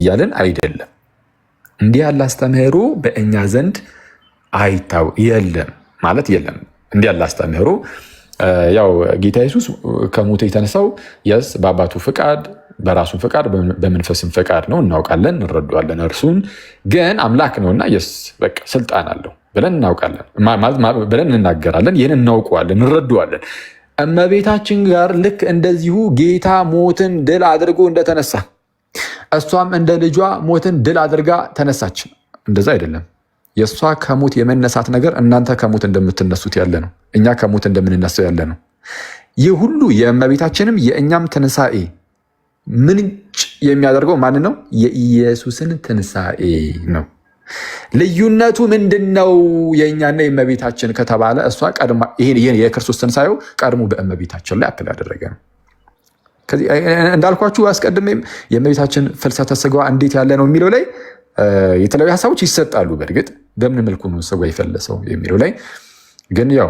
እያልን አይደለም። እንዲህ ያለ አስተምህሮ በእኛ ዘንድ የለም ማለት የለም። እንዲህ ያለ አስተምህሮ ያው ጌታ ኢየሱስ ከሞት የተነሳው የስ በአባቱ ፍቃድ በራሱ ፍቃድ በመንፈስም ፍቃድ ነው፣ እናውቃለን፣ እንረዳዋለን። እርሱን ግን አምላክ ነውና የስ በቃ ስልጣን አለው ብለን እናውቃለን ብለን እንናገራለን። ይህን እናውቀዋለን፣ እንረዳዋለን። እመቤታችን ጋር ልክ እንደዚሁ ጌታ ሞትን ድል አድርጎ እንደተነሳ እሷም እንደ ልጇ ሞትን ድል አድርጋ ተነሳች። እንደዛ አይደለም። የእሷ ከሞት የመነሳት ነገር እናንተ ከሞት እንደምትነሱት ያለ ነው፣ እኛ ከሞት እንደምንነሳው ያለ ነው። ይህ ሁሉ የእመቤታችንም የእኛም ትንሣኤ ምንጭ የሚያደርገው ማን ነው? የኢየሱስን ትንሣኤ ነው። ልዩነቱ ምንድን ነው? የእኛና የእመቤታችን ከተባለ እሷ ቀድማ የክርስቶስ ትንሣኤው ቀድሞ በእመቤታችን ላይ አፕል ያደረገ ነው። እንዳልኳችሁ አስቀድሜም የእመቤታችን ፍልሰተ ስጋዋ እንዴት ያለ ነው የሚለው ላይ የተለያዩ ሀሳቦች ይሰጣሉ። በእርግጥ በምን መልኩ ነው ስጋ የፈለሰው የሚለው ላይ ግን ያው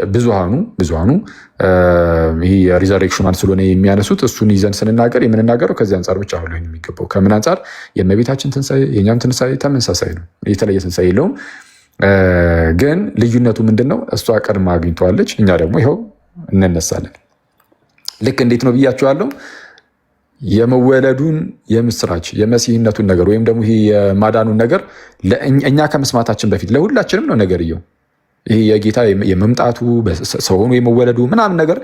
ብዙሃኑ ይህ ሪዘሬክሽኗን ስለሆነ የሚያነሱት እሱን ይዘን ስንናገር የምንናገረው ከዚህ አንጻር ብቻ ሆነ የሚገባው። ከምን አንጻር? የእመቤታችን ትንሣኤ የእኛም ትንሣኤ ተመሳሳይ ነው፣ የተለየ ትንሣኤ የለውም። ግን ልዩነቱ ምንድን ነው? እሷ ቀድማ አግኝተዋለች፣ እኛ ደግሞ ይኸው እንነሳለን። ልክ እንዴት ነው ብያቸዋለሁ። የመወለዱን የምስራች የመሲህነቱን ነገር ወይም ደግሞ ይሄ የማዳኑን ነገር እኛ ከመስማታችን በፊት ለሁላችንም ነው ነገርየው። ይሄ የጌታ የመምጣቱ ሰው ሆኖ የመወለዱ ምናምን ነገር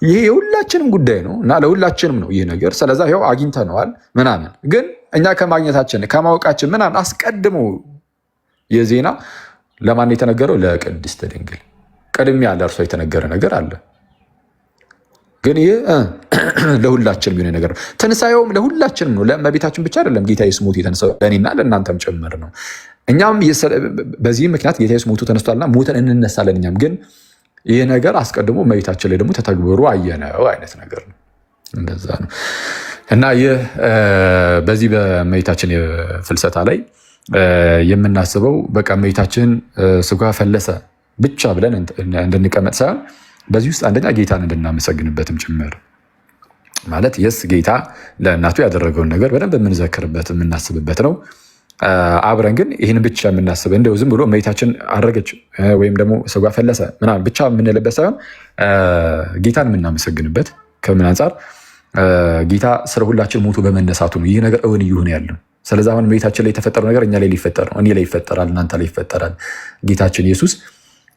ይሄ የሁላችንም ጉዳይ ነው እና ለሁላችንም ነው ይህ ነገር። ስለዛ ይኸው አግኝተነዋል ምናምን። ግን እኛ ከማግኘታችን ከማወቃችን ምናምን አስቀድሞ የዜና ለማን የተነገረው? ለቅድስት ድንግል ቅድሚያ ለእርሷ የተነገረ ነገር አለ። ግን ይህ ለሁላችንም የሆነ ነገር ነው። ትንሣኤውም ለሁላችንም ነው፣ ለእመቤታችን ብቻ አይደለም። ጌታ ኢየሱስ ሞቶ የተነሳው ለእኔና ለእናንተም ጭምር ነው። እኛም በዚህ ምክንያት ጌታ ኢየሱስ ሞቶ ተነስቷልና ሞተን እንነሳለን። እኛም ግን ይህ ነገር አስቀድሞ እመቤታችን ላይ ደግሞ ተተግብሮ አየነው አይነት ነገር ነው። እንደዛ ነው እና ይህ በዚህ በእመቤታችን የፍልሰታ ላይ የምናስበው በቃ እመቤታችን ስጋ ፈለሰ ብቻ ብለን እንድንቀመጥ ሳይሆን በዚህ ውስጥ አንደኛ ጌታን እንድናመሰግንበትም ጭምር ማለት የስ ጌታ ለእናቱ ያደረገውን ነገር በደንብ የምንዘክርበት የምናስብበት ነው። አብረን ግን ይህን ብቻ የምናስብ እንደው ዝም ብሎ እመቤታችን አደረገች ወይም ደግሞ ስጋ ፈለሰ ምናምን ብቻ የምንልበት ሳይሆን ጌታን የምናመሰግንበት ከምን አንጻር ጌታ ስለ ሁላችን ሞቶ በመነሳቱ ነው ይህ ነገር እውን እየሆነ ያለው። ስለዚህ አሁን እመቤታችን ላይ የተፈጠረው ነገር እኛ ላይ ሊፈጠር ነው፣ እኔ ላይ ይፈጠራል፣ እናንተ ላይ ይፈጠራል። ጌታችን ኢየሱስ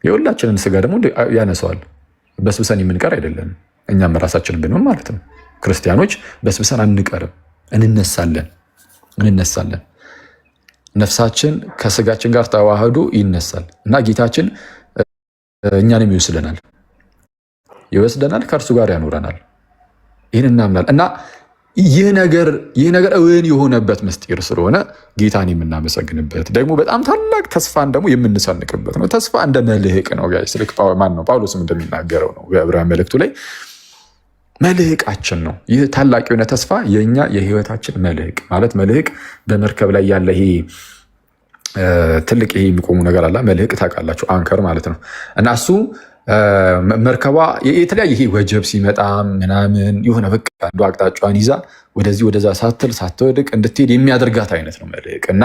የሁላችንን ስጋ ደግሞ ያነሰዋል። በስብሰን የምንቀር አይደለም። እኛም ራሳችንን ብንሆን ማለት ነው ክርስቲያኖች በስብሰን አንቀርም፣ እንነሳለን። ነፍሳችን ከስጋችን ጋር ተዋህዶ ይነሳል እና ጌታችን እኛንም ይወስደናል፣ ከእርሱ ጋር ያኖረናል። ይህን እናምናል እና ይህ ነገር እውን የሆነበት ምስጢር ስለሆነ ጌታን የምናመሰግንበት ደግሞ በጣም ታላቅ ተስፋን ደግሞ የምንሰንቅበት ነው። ተስፋ እንደ መልህቅ ነው ጋይስ። ልክ ጳውሎስም እንደሚናገረው ነው በዕብራውያን መልእክቱ ላይ መልህቃችን ነው። ይህ ታላቅ የሆነ ተስፋ የእኛ የህይወታችን መልህቅ ማለት መልህቅ በመርከብ ላይ ያለ ይሄ ትልቅ ይሄ የሚቆሙ ነገር አለ። መልህቅ ታውቃላችሁ፣ አንከር ማለት ነው እና እሱ መርከቧ የተለያየ ይሄ ወጀብ ሲመጣ ምናምን የሆነ በቃ አንዱ አቅጣጫዋን ይዛ ወደዚህ ወደዛ ሳትል ሳትወድቅ እንድትሄድ የሚያደርጋት አይነት ነው መልህቅ እና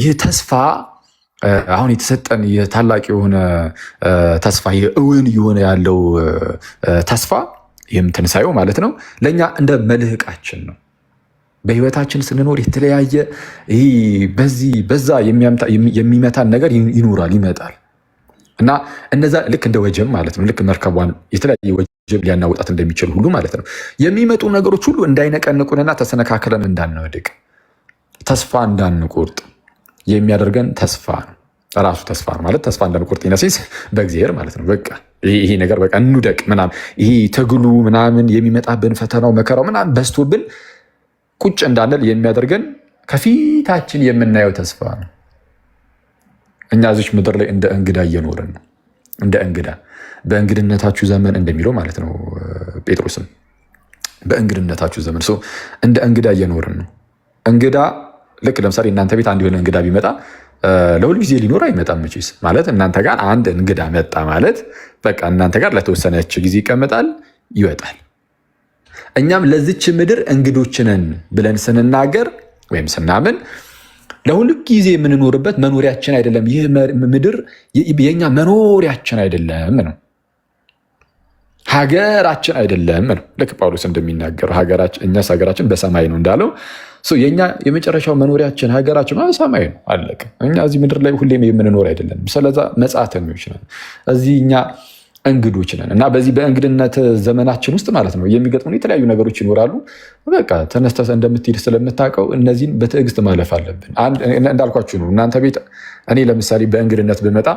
ይህ ተስፋ አሁን የተሰጠን የታላቅ የሆነ ተስፋ እውን የሆነ ያለው ተስፋ ይህም ትንሣኤው ማለት ነው ለእኛ እንደ መልህቃችን ነው። በህይወታችን ስንኖር የተለያየ በዛ የሚመታን ነገር ይመጣል እና እነዛ ልክ እንደ ወጀብ ማለት ነው። ልክ መርከቧን የተለያየ ወጀብ ሊያናውጣት እንደሚችል ሁሉ ማለት ነው የሚመጡ ነገሮች ሁሉ እንዳይነቀንቁንና ተሰነካክለን እንዳንወድቅ ተስፋ እንዳንቆርጥ የሚያደርገን ተስፋ ነው። ራሱ ተስፋ ነው ማለት ተስፋ እንዳንቆርጥ ይነሲስ በእግዚአብሔር ማለት ነው። በቃ ይሄ ነገር በቃ እንውደቅ ምናምን ይሄ ትግሉ ምናምን የሚመጣብን ፈተናው መከራው ምናምን በዝቶብን ቁጭ እንዳንል የሚያደርገን ከፊታችን የምናየው ተስፋ ነው። እኛ እዚች ምድር ላይ እንደ እንግዳ እየኖርን ነው። እንደ እንግዳ በእንግድነታችሁ ዘመን እንደሚለው ማለት ነው ጴጥሮስም በእንግድነታችሁ ዘመን እንደ እንግዳ እየኖርን ነው። እንግዳ ልክ ለምሳሌ እናንተ ቤት አንድ የሆነ እንግዳ ቢመጣ ለሁል ጊዜ ሊኖር አይመጣም መቼስ። ማለት እናንተ ጋር አንድ እንግዳ መጣ ማለት በቃ እናንተ ጋር ለተወሰነች ጊዜ ይቀመጣል፣ ይወጣል። እኛም ለዚች ምድር እንግዶች ነን ብለን ስንናገር ወይም ስናምን ለሁሉ ጊዜ የምንኖርበት መኖሪያችን አይደለም። ይህ ምድር የኛ መኖሪያችን አይደለም ነው፣ ሀገራችን አይደለም ነው። ልክ ጳውሎስ እንደሚናገረው እኛስ ሀገራችን በሰማይ ነው እንዳለው የኛ የመጨረሻው መኖሪያችን ሀገራችን ሰማይ ነው። አለቀ። እኛ እዚህ ምድር ላይ ሁሌም የምንኖር አይደለም። ስለዛ መጻተኞች ነን፣ እዚህ እኛ እንግዶች ነን እና በዚህ በእንግድነት ዘመናችን ውስጥ ማለት ነው የሚገጥሙ የተለያዩ ነገሮች ይኖራሉ። በቃ ተነስተህ እንደምትሄድ ስለምታውቀው እነዚህን በትዕግስት ማለፍ አለብን። እንዳልኳችሁ ነው። እናንተ ቤት እኔ ለምሳሌ በእንግድነት ብመጣ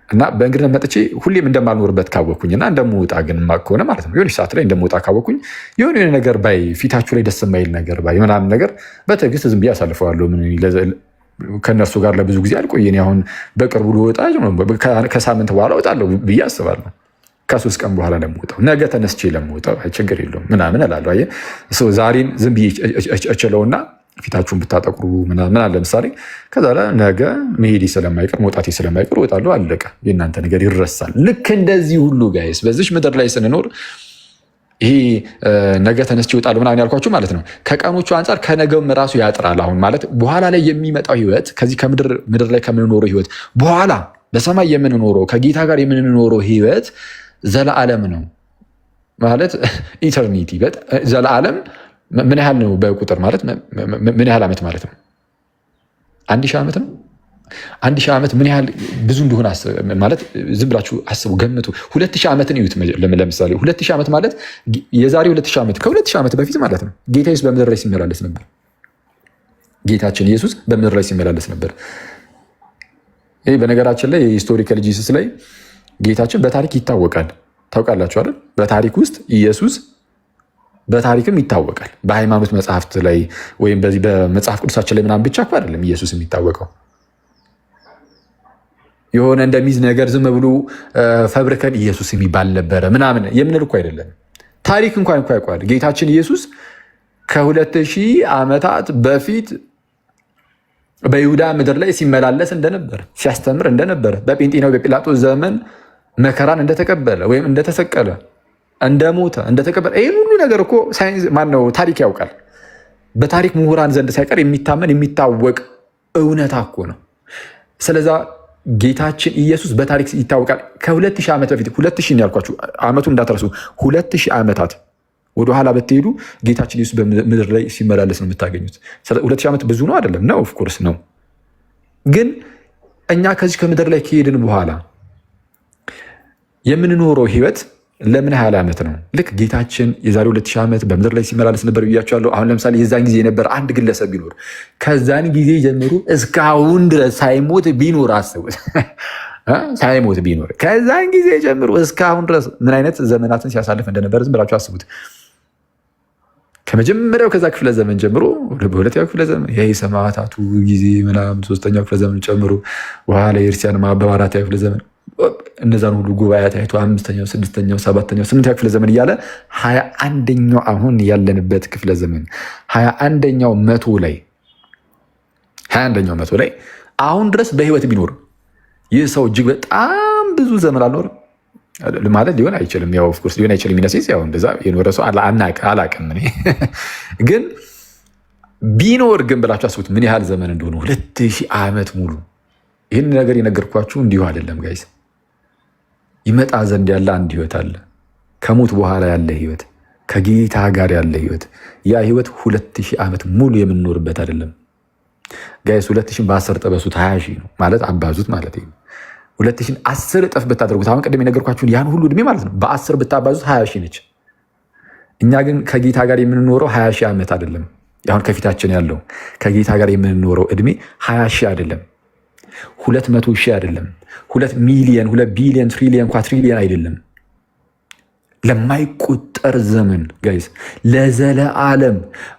እና በእንግድነት መጥቼ ሁሌም እንደማልኖርበት ካወቅኩኝና እንደምወጣ ግን ከሆነ ማለት ነው የሆነች ሰዓት ላይ እንደምወጣ ካወቅኩኝ የሆነ ነገር ባይ ፊታችሁ ላይ ደስ የማይል ነገር ባይ ምናምን ነገር በትዕግስት ዝም ብዬ አሳልፈዋለሁ። ከእነሱ ጋር ለብዙ ጊዜ አልቆየን። አሁን በቅርቡ ልወጣ ከሳምንት በኋላ እወጣለሁ ብዬ አስባለሁ። ከ3 ቀን በኋላ ለምወጣው ነገ ተነስቼ ለምወጣው ችግር የለውም ምናምን እላለሁ። አየህ ዛሬን ዝም ብዬ እችለውና ፊታችሁን ብታጠቁሩ ምናምን አለ ለምሳሌ ከዛ ነገ መሄዴ ስለማይቀር መውጣቴ ስለማይቀር እወጣለሁ። አለቀ። የእናንተ ነገር ይረሳል። ልክ እንደዚህ ሁሉ ጋይስ በዚች ምድር ላይ ስንኖር ይሄ ነገ ተነስቼ እወጣለሁ ምናምን ያልኳችሁ ማለት ነው ከቀኖቹ አንጻር ከነገውም ራሱ ያጥራል። አሁን ማለት በኋላ ላይ የሚመጣው ህይወት ከዚህ ከምድር ላይ ከምንኖረው ህይወት በኋላ በሰማይ የምንኖረው ከጌታ ጋር የምንኖረው ህይወት ዘለዓለም ነው ማለት ኢተርኒቲ ዘለዓለም ምን ያህል ነው በቁጥር ማለት ምን ያህል ዓመት ማለት ነው? 1000 ዓመት ነው። 1000 ዓመት ምን ያህል ብዙ እንደሆነ ማለት ዝም ብላችሁ አስቡ፣ ገምቱ። 2000 ዓመትን እዩት። ለምሳሌ 2000 ዓመት ማለት የዛሬ 2000 ዓመት ከ2000 ዓመት በፊት ማለት ነው ጌታ ኢየሱስ በምድር ላይ ሲመላለስ ነበር። ጌታችን ኢየሱስ በምድር ላይ ሲመላለስ ነበር። ይህ በነገራችን ላይ የሂስቶሪካል ጂሰስ ላይ ጌታችን በታሪክ ይታወቃል። ታውቃላችሁ አይደል? በታሪክ ውስጥ ኢየሱስ በታሪክም ይታወቃል። በሃይማኖት መጽሐፍት ላይ ወይም በዚህ በመጽሐፍ ቅዱሳችን ላይ ምናምን ብቻ እኮ አይደለም ኢየሱስ የሚታወቀው። የሆነ እንደሚዝ ነገር ዝም ብሎ ፈብርከን ኢየሱስ የሚባል ነበረ ምናምን የምንል እኮ አይደለም። ታሪክ እንኳን እኮ ያውቀዋል። ጌታችን ኢየሱስ ከ2000 ዓመታት በፊት በይሁዳ ምድር ላይ ሲመላለስ እንደነበረ ሲያስተምር እንደነበረ በጴንጤናዊ በጲላጦስ ዘመን መከራን እንደተቀበለ ወይም እንደተሰቀለ እንደሞተ እንደተቀበለ ይህን ሁሉ ነገር እኮ ሳይንስ ማነው ታሪክ ያውቃል። በታሪክ ምሁራን ዘንድ ሳይቀር የሚታመን የሚታወቅ እውነታ እኮ ነው። ስለዛ ጌታችን ኢየሱስ በታሪክ ይታወቃል። ከ2000 ዓመት በፊት 2000 ያልኳችሁ ዓመቱ እንዳትረሱ 2000 ዓመታት ወደኋላ ብትሄዱ ጌታችን ኢየሱስ በምድር ላይ ሲመላለስ ነው የምታገኙት። 2000 ዓመት ብዙ ነው አይደለም? ነው ኦፍኮርስ ነው። ግን እኛ ከዚህ ከምድር ላይ ከሄድን በኋላ የምንኖረው ህይወት ለምን ያህል ዓመት ነው? ልክ ጌታችን የዛሬ 2000 ዓመት በምድር ላይ ሲመላለስ ነበር ብያቸዋለሁ። አሁን ለምሳሌ የዛን ጊዜ የነበረ አንድ ግለሰብ ቢኖር ከዛን ጊዜ ጀምሮ እስካሁን ድረስ ሳይሞት ቢኖር አስቡት። ሳይሞት ቢኖር ከዛን ጊዜ ጀምሮ እስካሁን ድረስ ምን አይነት ዘመናትን ሲያሳልፍ እንደነበረ ዝም ብላችሁ አስቡት። ከመጀመሪያው ከዛ ክፍለ ዘመን ጀምሮ በሁለተኛው ክፍለ ዘመን ይሄ ሰማዕታቱ ጊዜ ምናምን 3ኛው ክፍለ ዘመን ጨምሮ በኋላ የእርሲያን ማዕበብ 4ኛው ክፍለ ዘመን እነዛን ሁሉ ጉባኤያት አይቶ 5ኛው 6ኛው 7ኛው 8ኛው ክፍለ ዘመን እያለ 21ኛው አሁን ያለንበት ክፍለ ዘመን 21ኛው መቶ ላይ አሁን ድረስ በህይወት ቢኖር ይህ ሰው እጅግ በጣም ብዙ ዘመን አልኖርም ማለት ሊሆን አይችልም። ያው ኦፍኮርስ ሊሆን አይችልም። ይነሴስ ያው እንደዛ የኖረ ሰው አላቅም እኔ ግን ቢኖር ግን ብላችሁ አስቡት ምን ያህል ዘመን እንደሆነ 2000 ዓመት ሙሉ። ይህን ነገር የነገርኳችሁ እንዲሁ አይደለም ጋይስ። ይመጣ ዘንድ ያለ አንድ ህይወት አለ። ከሞት በኋላ ያለ ህይወት፣ ከጌታ ጋር ያለ ህይወት። ያ ህይወት 2000 ዓመት ሙሉ የምንኖርበት አይደለም ጋይስ። 2000 በ10 ጠበሱት 20 ሺህ ነው ማለት አባዙት ማለት ነው። 2000 10 እጥፍ ብታደርጉት አሁን ቅድም የነገርኳችሁን ያን ሁሉ እድሜ ማለት ነው በ10 ብታባዙት 20 ሺህ ነች። እኛ ግን ከጌታ ጋር የምንኖረው 20 ሺህ ዓመት አይደለም። አሁን ከፊታችን ያለው ከጌታ ጋር የምንኖረው እድሜ 20 ሺህ አይደለም፣ 200 ሺህ አይደለም፣ 2 ሚሊየን፣ 2 ቢሊየን፣ ትሪሊየን፣ ኳትሪሊየን አይደለም። ለማይቆጠር ዘመን ጋይስ፣ ለዘለዓለም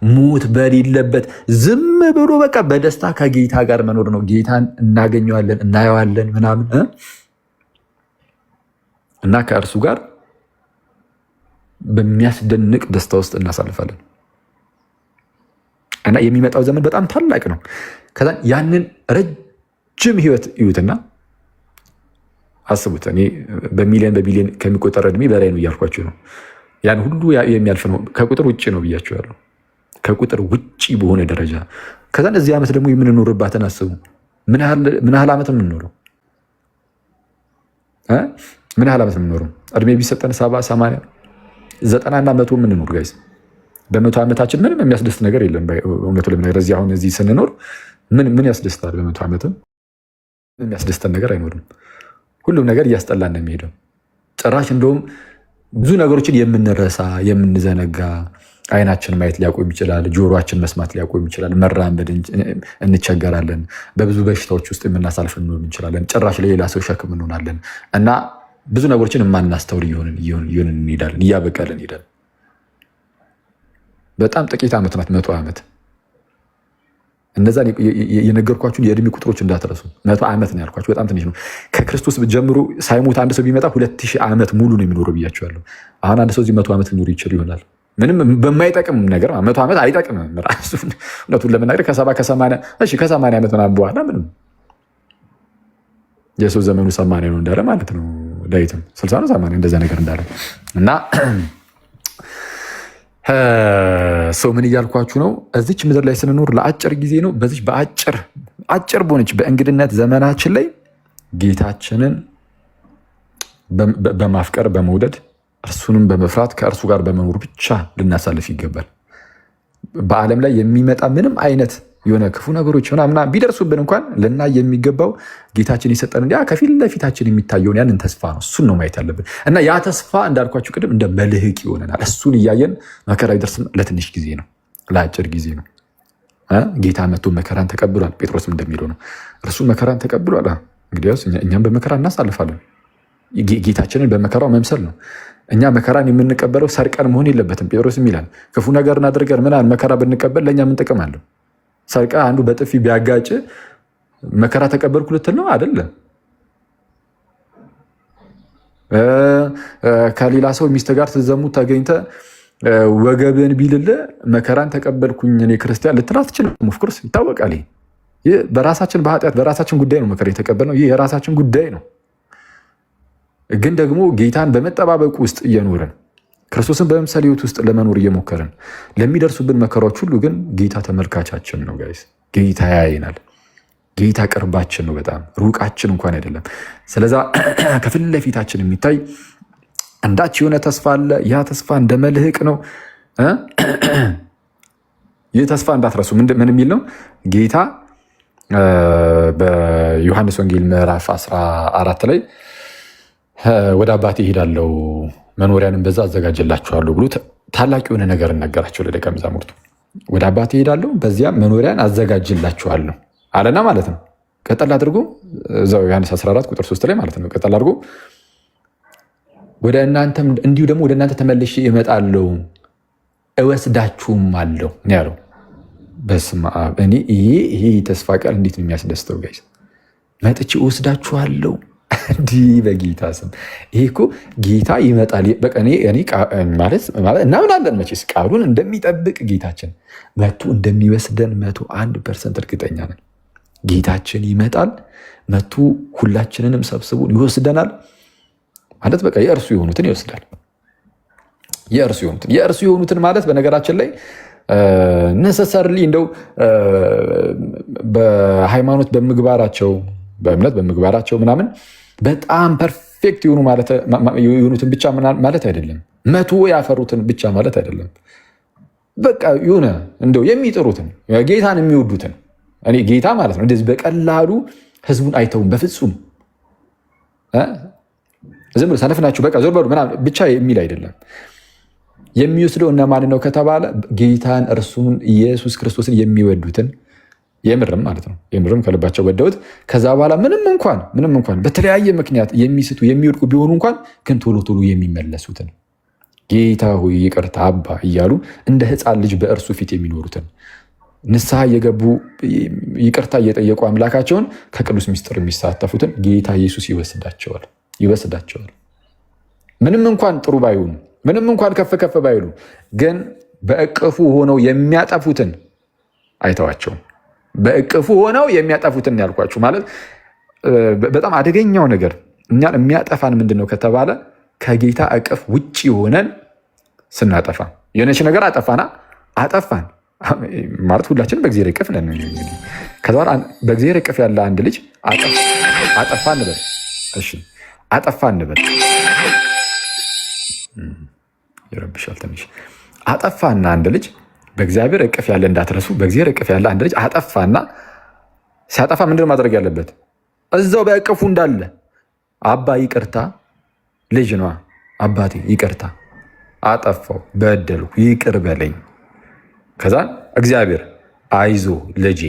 ሞት በሌለበት ዝም ብሎ በቃ በደስታ ከጌታ ጋር መኖር ነው። ጌታን እናገኘዋለን፣ እናየዋለን ምናምን እና ከእርሱ ጋር በሚያስደንቅ ደስታ ውስጥ እናሳልፋለን። እና የሚመጣው ዘመን በጣም ታላቅ ነው። ከዛ ያንን ረጅም ህይወት እዩትና አስቡት። እኔ በሚሊዮን ከሚቆጠር እድሜ በላይ ነው እያልኳችሁ ነው። ያን ሁሉ የሚያልፍ ነው፣ ከቁጥር ውጭ ነው ብያችኋለሁ። ከቁጥር ውጪ በሆነ ደረጃ። ከዛን እዚህ ዓመት ደግሞ የምንኖርባትን አስቡ። ምን ያህል ዓመት የምንኖረው? ምን ያህል ዓመት የምንኖረው? እድሜ ቢሰጠን 70፣ 80፣ 90 እና 100 የምንኖር ጋይስ። በ100 ዓመታችን ምንም የሚያስደስት ነገር የለም። እውነቱ ለምናገር እዚህ ስንኖር ምን ያስደስታል? በ100 ዓመትም የሚያስደስተን ነገር አይኖርም። ሁሉም ነገር እያስጠላን ነው የሚሄደው። ጭራሽ እንደውም ብዙ ነገሮችን የምንረሳ የምንዘነጋ፣ አይናችን ማየት ሊያቆም ይችላል፣ ጆሮችን መስማት ሊያቆም ይችላል፣ መራመድ እንቸገራለን፣ በብዙ በሽታዎች ውስጥ የምናሳልፍ እንሆን እንችላለን፣ ጭራሽ ለሌላ ሰው ሸክም እንሆናለን እና ብዙ ነገሮችን የማናስተውል እየሆንን እንሄዳለን፣ እያበቃለን እንሄዳለን። በጣም ጥቂት ዓመት ናት 100 ዓመት። እነዛን የነገርኳችሁን የእድሜ ቁጥሮች እንዳትረሱ። 100 ዓመት ነው ያልኳችሁ፣ በጣም ትንሽ ነው። ከክርስቶስ ጀምሮ ሳይሞት አንድ ሰው ቢመጣ 2000 ዓመት ሙሉ ነው የሚኖረው ብያቸዋለሁ። አሁን አንድ ሰው እዚህ 100 ዓመት ሊኖር ይችል ይሆናል። ምንም በማይጠቅም ነገር 100 ዓመት አይጠቅምም ራሱ። እውነቱን ለመናገር ከ70 ዓመት ምናምን በኋላ ምንም የሰው ዘመኑ 80 ነው እንዳለ ማለት ነው። ዳዊትም 60 ነው 80 እንደዛ ነገር እንዳለ እና ሰው ምን እያልኳችሁ ነው? እዚች ምድር ላይ ስንኖር ለአጭር ጊዜ ነው። በዚች አጭር በሆነች በእንግድነት ዘመናችን ላይ ጌታችንን በማፍቀር በመውደድ እርሱንም በመፍራት ከእርሱ ጋር በመኖር ብቻ ልናሳልፍ ይገባል። በዓለም ላይ የሚመጣ ምንም አይነት የሆነ ክፉ ነገሮች ምናምን ቢደርሱብን እንኳን ልናይ የሚገባው ጌታችን የሰጠን ከፊት ለፊታችን የሚታየውን ያንን ተስፋ ነው። እሱን ነው ማየት ያለብን እና ያ ተስፋ እንዳልኳችሁ ቅድም እንደ መልህቅ ይሆነናል። እሱን እያየን መከራ ይደርስም ለትንሽ ጊዜ ነው፣ ለአጭር ጊዜ ነው። ጌታ መጥቶ መከራን ተቀብሏል። ጴጥሮስም እንደሚለው ነው እርሱ መከራን ተቀብሏል። እንግዲያውስ እኛም በመከራ እናሳልፋለን። ጌታችንን በመከራው መምሰል ነው። እኛ መከራን የምንቀበለው ሰርቀን መሆን የለበትም። ጴጥሮስም ይላል ክፉ ነገርን አድርገን ምናምን መከራ ብንቀበል ለእኛ ምን ጥቅም አለው? ሰርቀ አንዱ በጥፊ ቢያጋጭ መከራ ተቀበልኩ ልትል ነው? አይደለም። ከሌላ ሰው ሚስት ጋር ስትዘሙት ተገኝተ ወገብን ቢልል መከራን ተቀበልኩኝ እኔ ክርስቲያን ልትል አትችልም። ኦፍኮርስ ይታወቃል። ይህ በራሳችን በኃጢአት በራሳችን ጉዳይ ነው መከራ የተቀበልነው። ይህ የራሳችን ጉዳይ ነው። ግን ደግሞ ጌታን በመጠባበቅ ውስጥ እየኖርን ክርስቶስን በምሳሌ ሕይወት ውስጥ ለመኖር እየሞከርን ለሚደርሱብን መከራዎች ሁሉ ግን ጌታ ተመልካቻችን ነው ጋይስ። ጌታ ያይናል። ጌታ ቅርባችን ነው፣ በጣም ሩቃችን እንኳን አይደለም። ስለዛ ከፊት ለፊታችን የሚታይ አንዳች የሆነ ተስፋ አለ። ያ ተስፋ እንደ መልህቅ ነው። ይህ ተስፋ እንዳትረሱ። ምን የሚል ነው? ጌታ በዮሐንስ ወንጌል ምዕራፍ 14 ላይ ወደ አባቴ እሄዳለሁ መኖሪያንም በዛ አዘጋጅላችኋለሁ ብሎ ታላቅ የሆነ ነገር ነገራቸው ለደቀ መዛሙርቱ። ወደ አባቴ እሄዳለሁ በዚያም መኖሪያን አዘጋጅላችኋለሁ አለና ማለት ነው። ቀጠል አድርጎ እዛው ዮሐንስ 14 ቁጥር 3 ላይ ማለት ነው። ቀጠል አድርጎ ወደ እናንተም እንዲሁ ደግሞ ወደ እናንተ ተመልሼ እመጣለሁ እወስዳችሁም አለው ነው ያለው። በስመ አብ! እኔ ይሄ ተስፋ ቃል እንዴት ነው የሚያስደስተው ጋይስ! መጥቼ እወስዳችኋለሁ እንዲህ በጌታ ስም። ይሄ እኮ ጌታ ይመጣል ማለት እናምናለን መቼስ ቃሉን እንደሚጠብቅ ጌታችን መቶ እንደሚወስደን 101% እርግጠኛ ነን። ጌታችን ይመጣል መቶ ሁላችንንም ሰብስቡን ይወስደናል ማለት በቃ የእርሱ የሆኑትን ይወስዳል። የእርሱ የሆኑትን ማለት በነገራችን ላይ ነሰሰርሊ እንደው በሃይማኖት በምግባራቸው በእምነት በምግባራቸው ምናምን በጣም ፐርፌክት የሆኑትን ብቻ ማለት አይደለም። መቶ ያፈሩትን ብቻ ማለት አይደለም። በቃ የሆነ እንደው የሚጥሩትን ጌታን የሚወዱትን እኔ ጌታ ማለት ነው እንደዚህ በቀላሉ ህዝቡን አይተውም በፍጹም። ዝም ብሎ ሰነፍ ናችሁ በቃ ዞር በሉ ምናምን ብቻ የሚል አይደለም። የሚወስደው እነማን ነው ከተባለ ጌታን እርሱን ኢየሱስ ክርስቶስን የሚወዱትን የምርም ማለት ነው የምርም ከልባቸው ወደውት ከዛ በኋላ ምንም እንኳን በተለያየ ምክንያት የሚስቱ የሚወድቁ ቢሆኑ እንኳን ግን ቶሎ ቶሎ የሚመለሱትን ጌታ ሆይ ይቅርታ አባ እያሉ እንደ ሕፃን ልጅ በእርሱ ፊት የሚኖሩትን ንስሐ እየገቡ ይቅርታ እየጠየቁ አምላካቸውን ከቅዱስ ምስጢር የሚሳተፉትን ጌታ ኢየሱስ ይወስዳቸዋል። ምንም እንኳን ጥሩ ባይሆኑ ምንም እንኳን ከፍ ባይሉ ግን በእቅፉ ሆነው የሚያጠፉትን አይተዋቸውም። በእቅፉ ሆነው የሚያጠፉትን ያልኳችሁ ማለት በጣም አደገኛው ነገር እኛን የሚያጠፋን ምንድን ነው ከተባለ ከጌታ እቅፍ ውጭ ሆነን ስናጠፋ የሆነች ነገር አጠፋን ማለት ሁላችንም በእግዚአብሔር እቅፍ ነን። እንግዲህ ከዛ በእግዚአብሔር እቅፍ ያለ አንድ ልጅ አጠፋ እንበል። እሺ አጠፋ እንበል፣ ይረብሻል ትንሽ። አጠፋና አንድ ልጅ በእግዚአብሔር እቅፍ ያለ እንዳትረሱ፣ በእግዚአብሔር እቅፍ ያለ አንድ ልጅ አጠፋና ሲያጠፋ ምንድን ማድረግ ያለበት? እዛው በእቅፉ እንዳለ አባ ይቅርታ፣ ልጅ ነዋ፣ አባቴ ይቅርታ፣ አጠፋው፣ በደሉ፣ ይቅር በለኝ። ከዛ እግዚአብሔር አይዞ ልጄ።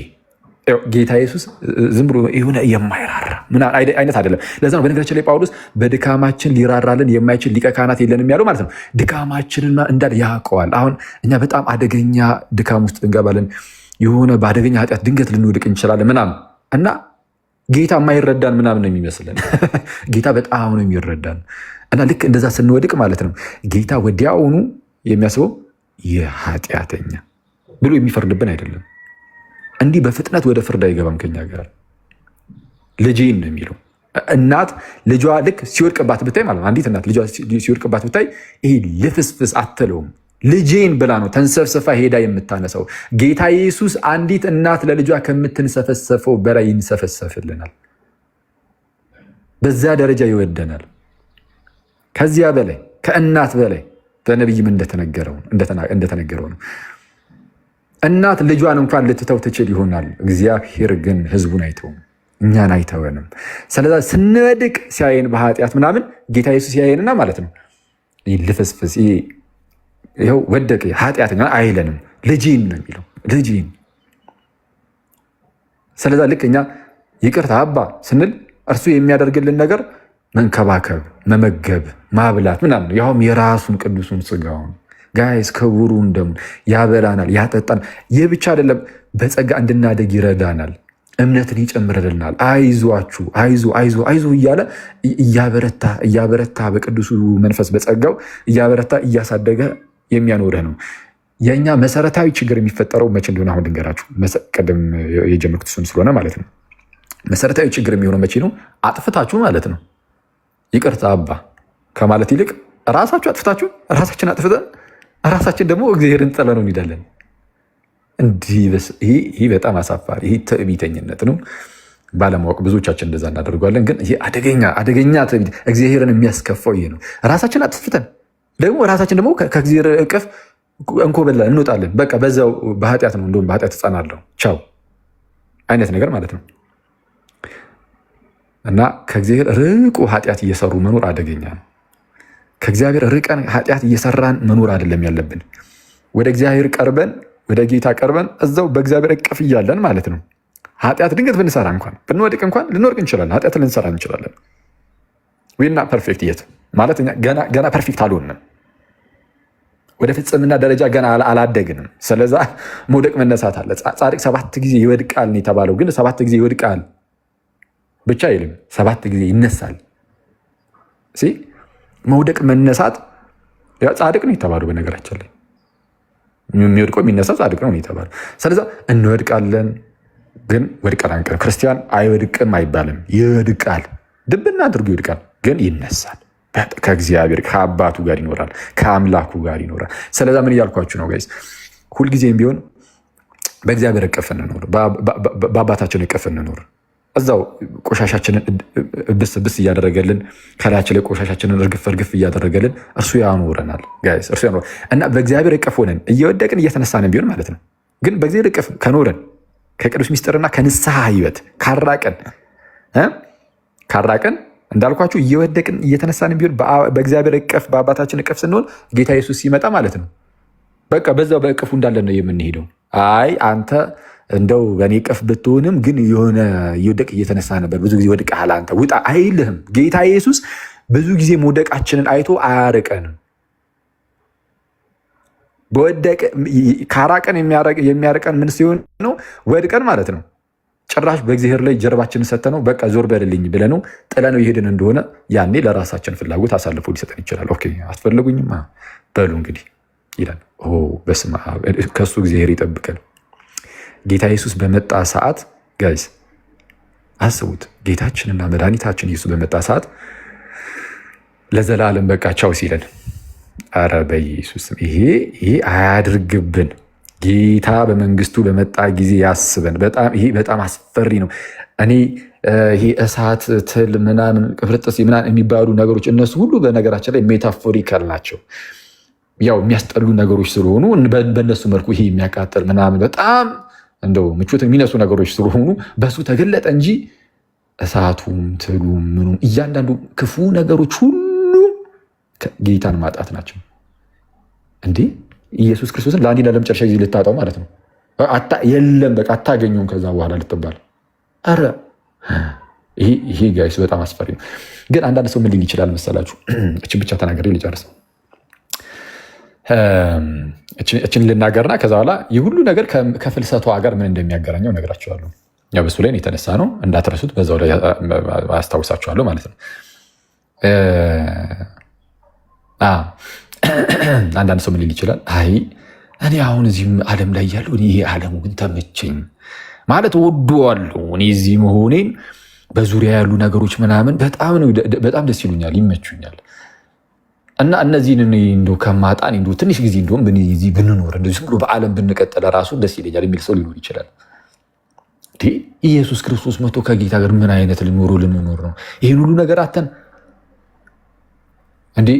ጌታ ኢየሱስ ዝም ብሎ የሆነ የማይራራ አይነት አይደለም። ለዛ ነው በነገራችን ላይ ጳውሎስ በድካማችን ሊራራልን የማይችል ሊቀ ካህናት የለንም ያለው ማለት ነው። ድካማችንና እንዳል ያውቀዋል። አሁን እኛ በጣም አደገኛ ድካም ውስጥ እንገባለን። የሆነ በአደገኛ ኃጢአት ድንገት ልንወድቅ እንችላለን ምናምን እና ጌታ የማይረዳን ምናምን ነው የሚመስለን። ጌታ በጣም ነው የሚረዳን እና ልክ እንደዛ ስንወድቅ ማለት ነው ጌታ ወዲያውኑ የሚያስበው የኃጢአተኛ ብሎ የሚፈርድብን አይደለም። እንዲህ በፍጥነት ወደ ፍርድ አይገባም ከኛ ጋር። ልጄን ነው የሚለው። እናት ልጇ ልክ ሲወድቅባት ብታይ ማለት ነው፣ አንዲት እናት ልጇ ሲወድቅባት ብታይ ይሄ ልፍስፍስ አትለውም። ልጄን ብላ ነው ተንሰፍስፋ ሄዳ የምታነሳው። ጌታ ኢየሱስ አንዲት እናት ለልጇ ከምትንሰፈሰፈው በላይ ይንሰፈሰፍልናል። በዛ ደረጃ ይወደናል። ከዚያ በላይ ከእናት በላይ በነቢይም እንደተነገረው ነው። እናት ልጇን እንኳን ልትተው ትችል ይሆናል፣ እግዚአብሔር ግን ሕዝቡን አይተውም፣ እኛን አይተወንም። ስለዛ ስንወድቅ ሲያየን በኃጢአት ምናምን ጌታ ኢየሱስ ሲያየንና ማለት ነው ልፍስፍስ ይኸው ወደቀ ኃጢአተኛ አይለንም፣ ልጄን ነው የሚለው፣ ልጄን። ስለዛ ልክ እኛ ይቅርታ አባ ስንል እርሱ የሚያደርግልን ነገር መንከባከብ፣ መመገብ፣ ማብላት ምናምን ነው። ያውም የራሱን ቅዱሱን ስጋውን ጋይስ ክቡሩን ደሙን ያበላናል፣ ያጠጣናል። ይህ ብቻ አይደለም፣ በጸጋ እንድናደግ ይረዳናል፣ እምነትን ይጨምርልናል። አይዟችሁ አይዞ እያለ እያበረታ በቅዱሱ መንፈስ በጸጋው እያበረታ እያሳደገ የሚያኖርህ ነው። የእኛ መሰረታዊ ችግር የሚፈጠረው መቼ እንደሆነ አሁን ልንገራችሁ። ቅድም የጀመርኩት እሱን ስለሆነ ማለት ነው። መሰረታዊ ችግር የሚሆነው መቼ ነው? አጥፍታችሁ ማለት ነው ይቅርታ አባ ከማለት ይልቅ ራሳችሁ አጥፍታችሁ ራሳችን አጥፍተን ራሳችን ደግሞ እግዚአብሔርን ጥለነው እንሄዳለን። ይህ በጣም አሳፋሪ፣ ይህ ትዕቢተኝነት ነው። ባለማወቅ ብዙዎቻችን እንደዛ እናደርጓለን። ግን ይህ አደገኛ ትዕቢት፣ እግዚአብሔርን የሚያስከፋው ይህ ነው። ራሳችን አጥፍተን ደግሞ ራሳችን ደግሞ ከእግዚአብሔር እቅፍ እንኮበላለን፣ እንወጣለን። በቃ በዛው በኃጢአት ነው፣ እንደውም በኃጢአት እጸናለሁ ቻው አይነት ነገር ማለት ነው። እና ከእግዚአብሔር ርቁ ኃጢአት እየሰሩ መኖር አደገኛ ነው። ከእግዚአብሔር ርቀን ኃጢአት እየሰራን መኖር አይደለም ያለብን። ወደ እግዚአብሔር ቀርበን ወደ ጌታ ቀርበን እዛው በእግዚአብሔር እቅፍ እያለን ማለት ነው። ኃጢአት ድንገት ብንሰራ እንኳን ብንወድቅ እንኳን ልንወድቅ እንችላለን። ኃጢአት ልንሰራ እንችላለን። ዊና ፐርፌክት የት ማለት ገና ፐርፌክት አልሆንም። ወደ ፍጽምና ደረጃ ገና አላደግንም። ስለዛ መውደቅ መነሳት አለ። ጻድቅ 7 ጊዜ ይወድቃል ነው የተባለው። ግን 7 ጊዜ ይወድቃል ብቻ አይልም፣ 7 ጊዜ ይነሳል። መውደቅ መነሳት ጻድቅ ነው የተባለው። በነገራችን ላይ የሚወድቀው የሚነሳ ጻድቅ ነው የተባለው። ስለዛ እንወድቃለን፣ ግን ወድቀን አንቀርም። ክርስቲያን አይወድቅም አይባልም፣ ይወድቃል። ድብና አድርጎ ይወድቃል፣ ግን ይነሳል። ከእግዚአብሔር ከአባቱ ጋር ይኖራል፣ ከአምላኩ ጋር ይኖራል። ስለዛ ምን እያልኳችሁ ነው ጋይስ? ሁልጊዜም ቢሆን በእግዚአብሔር እቅፍ እንኖር፣ በአባታችን እቅፍ እንኖር። እዛው ቆሻሻችንን ብስ እያደረገልን ከላያችን ላይ ቆሻሻችንን እርግፍ እያደረገልን እርሱ ያኖረናል ጋይስ፣ እርሱ ያኖረናል። እና በእግዚአብሔር እቅፍ ሆነን እየወደቅን እየተነሳንን ቢሆን ማለት ነው። ግን በእግዚአብሔር እቅፍ ከኖረን ከቅዱስ ሚስጥርና ከንስሐ ህይወት ካራቀን እንዳልኳችሁ እየወደቅን እየተነሳንን ቢሆን በእግዚአብሔር እቅፍ በአባታችን እቅፍ ስንሆን ጌታ ኢየሱስ ሲመጣ ማለት ነው በቃ በዛው በእቅፉ እንዳለን ነው የምንሄደው። አይ አንተ እንደው በእኔ እቅፍ ብትሆንም ግን የሆነ እየወደቅ እየተነሳ ነበር፣ ብዙ ጊዜ ወድቀሃል፣ አንተ ውጣ አይልህም። ጌታ ኢየሱስ ብዙ ጊዜ መውደቃችንን አይቶ አያርቀንም። ካራቀን የሚያርቀን ምን ሲሆን ነው? ወድቀን ማለት ነው። ጭራሽ በእግዚአብሔር ላይ ጀርባችንን ሰተነው በቃ ዞር በልልኝ ብለነው ጥለነው የሄድን እንደሆነ ያኔ ለራሳችን ፍላጎት አሳልፎ ሊሰጠን ይችላል። ኦኬ አትፈልጉኝም በሉ እንግዲህ ይላል። በስመ አብ ከእሱ እግዚአብሔር ይጠብቀን። ጌታ ኢየሱስ በመጣ ሰዓት ጋይስ አስቡት። ጌታችንና መድኃኒታችን ኢየሱስ በመጣ ሰዓት ለዘላለም በቃ ቻው ሲለን፣ አረ በኢየሱስ ይሄ አያድርግብን። ጌታ በመንግስቱ በመጣ ጊዜ ያስበን። ይሄ በጣም አስፈሪ ነው። እኔ ይሄ እሳት፣ ትል፣ ምናምን ቅፍርጥስ ምናምን የሚባሉ ነገሮች እነሱ ሁሉ በነገራችን ላይ ሜታፎሪካል ናቸው። ያው የሚያስጠሉ ነገሮች ስለሆኑ በእነሱ መልኩ ይሄ የሚያቃጥል ምናምን በጣም እንደው ምቾት የሚነሱ ነገሮች ስለሆኑ በሱ ተገለጠ እንጂ እሳቱም ትሉም ምኑም እያንዳንዱ ክፉ ነገሮች ሁሉ ጌታን ማጣት ናቸው። እንዴ ኢየሱስ ክርስቶስን ለአንዴና ለመጨረሻ ጊዜ ልታጣው ማለት ነው። የለም በቃ አታገኘውም ከዛ በኋላ ልትባል። ኧረ ይሄ ጋይስ በጣም አስፈሪ ነው። ግን አንዳንድ ሰው ምን ሊል ይችላል መሰላችሁ? እችን ብቻ ተናገሬ ልጨርስ። እችን ልናገርና ከዛ በኋላ የሁሉ ነገር ከፍልሰቷ ጋር ምን እንደሚያገናኘው ነግራችኋለሁ። ያው በሱ ላይ የተነሳ ነው እንዳትረሱት፣ በዛው ላይ አስታውሳችኋለሁ ማለት ነው። አንዳንድ ሰው ምን ሊል ይችላል? አይ እኔ አሁን እዚህም ዓለም ላይ ያለው ይሄ ዓለሙ ግን ተመቸኝ ማለት ወደዋለሁ። እኔ እዚህ መሆኔን በዙሪያ ያሉ ነገሮች ምናምን በጣም ደስ ይሉኛል፣ ይመቹኛል እና እነዚህን እንደው ከማጣን እንደው ትንሽ ጊዜ እንደውም እዚህ ብንኖር እንደዚህ ዝም ብሎ በዓለም ብንቀጥል ራሱ ደስ ይለኛል የሚል ሰው ሊኖር ይችላል። ኢየሱስ ክርስቶስ መቶ ከጌታ ጋር ምን አይነት ልንኖር ነው? ይህን ሁሉ ነገር አተን እንዴ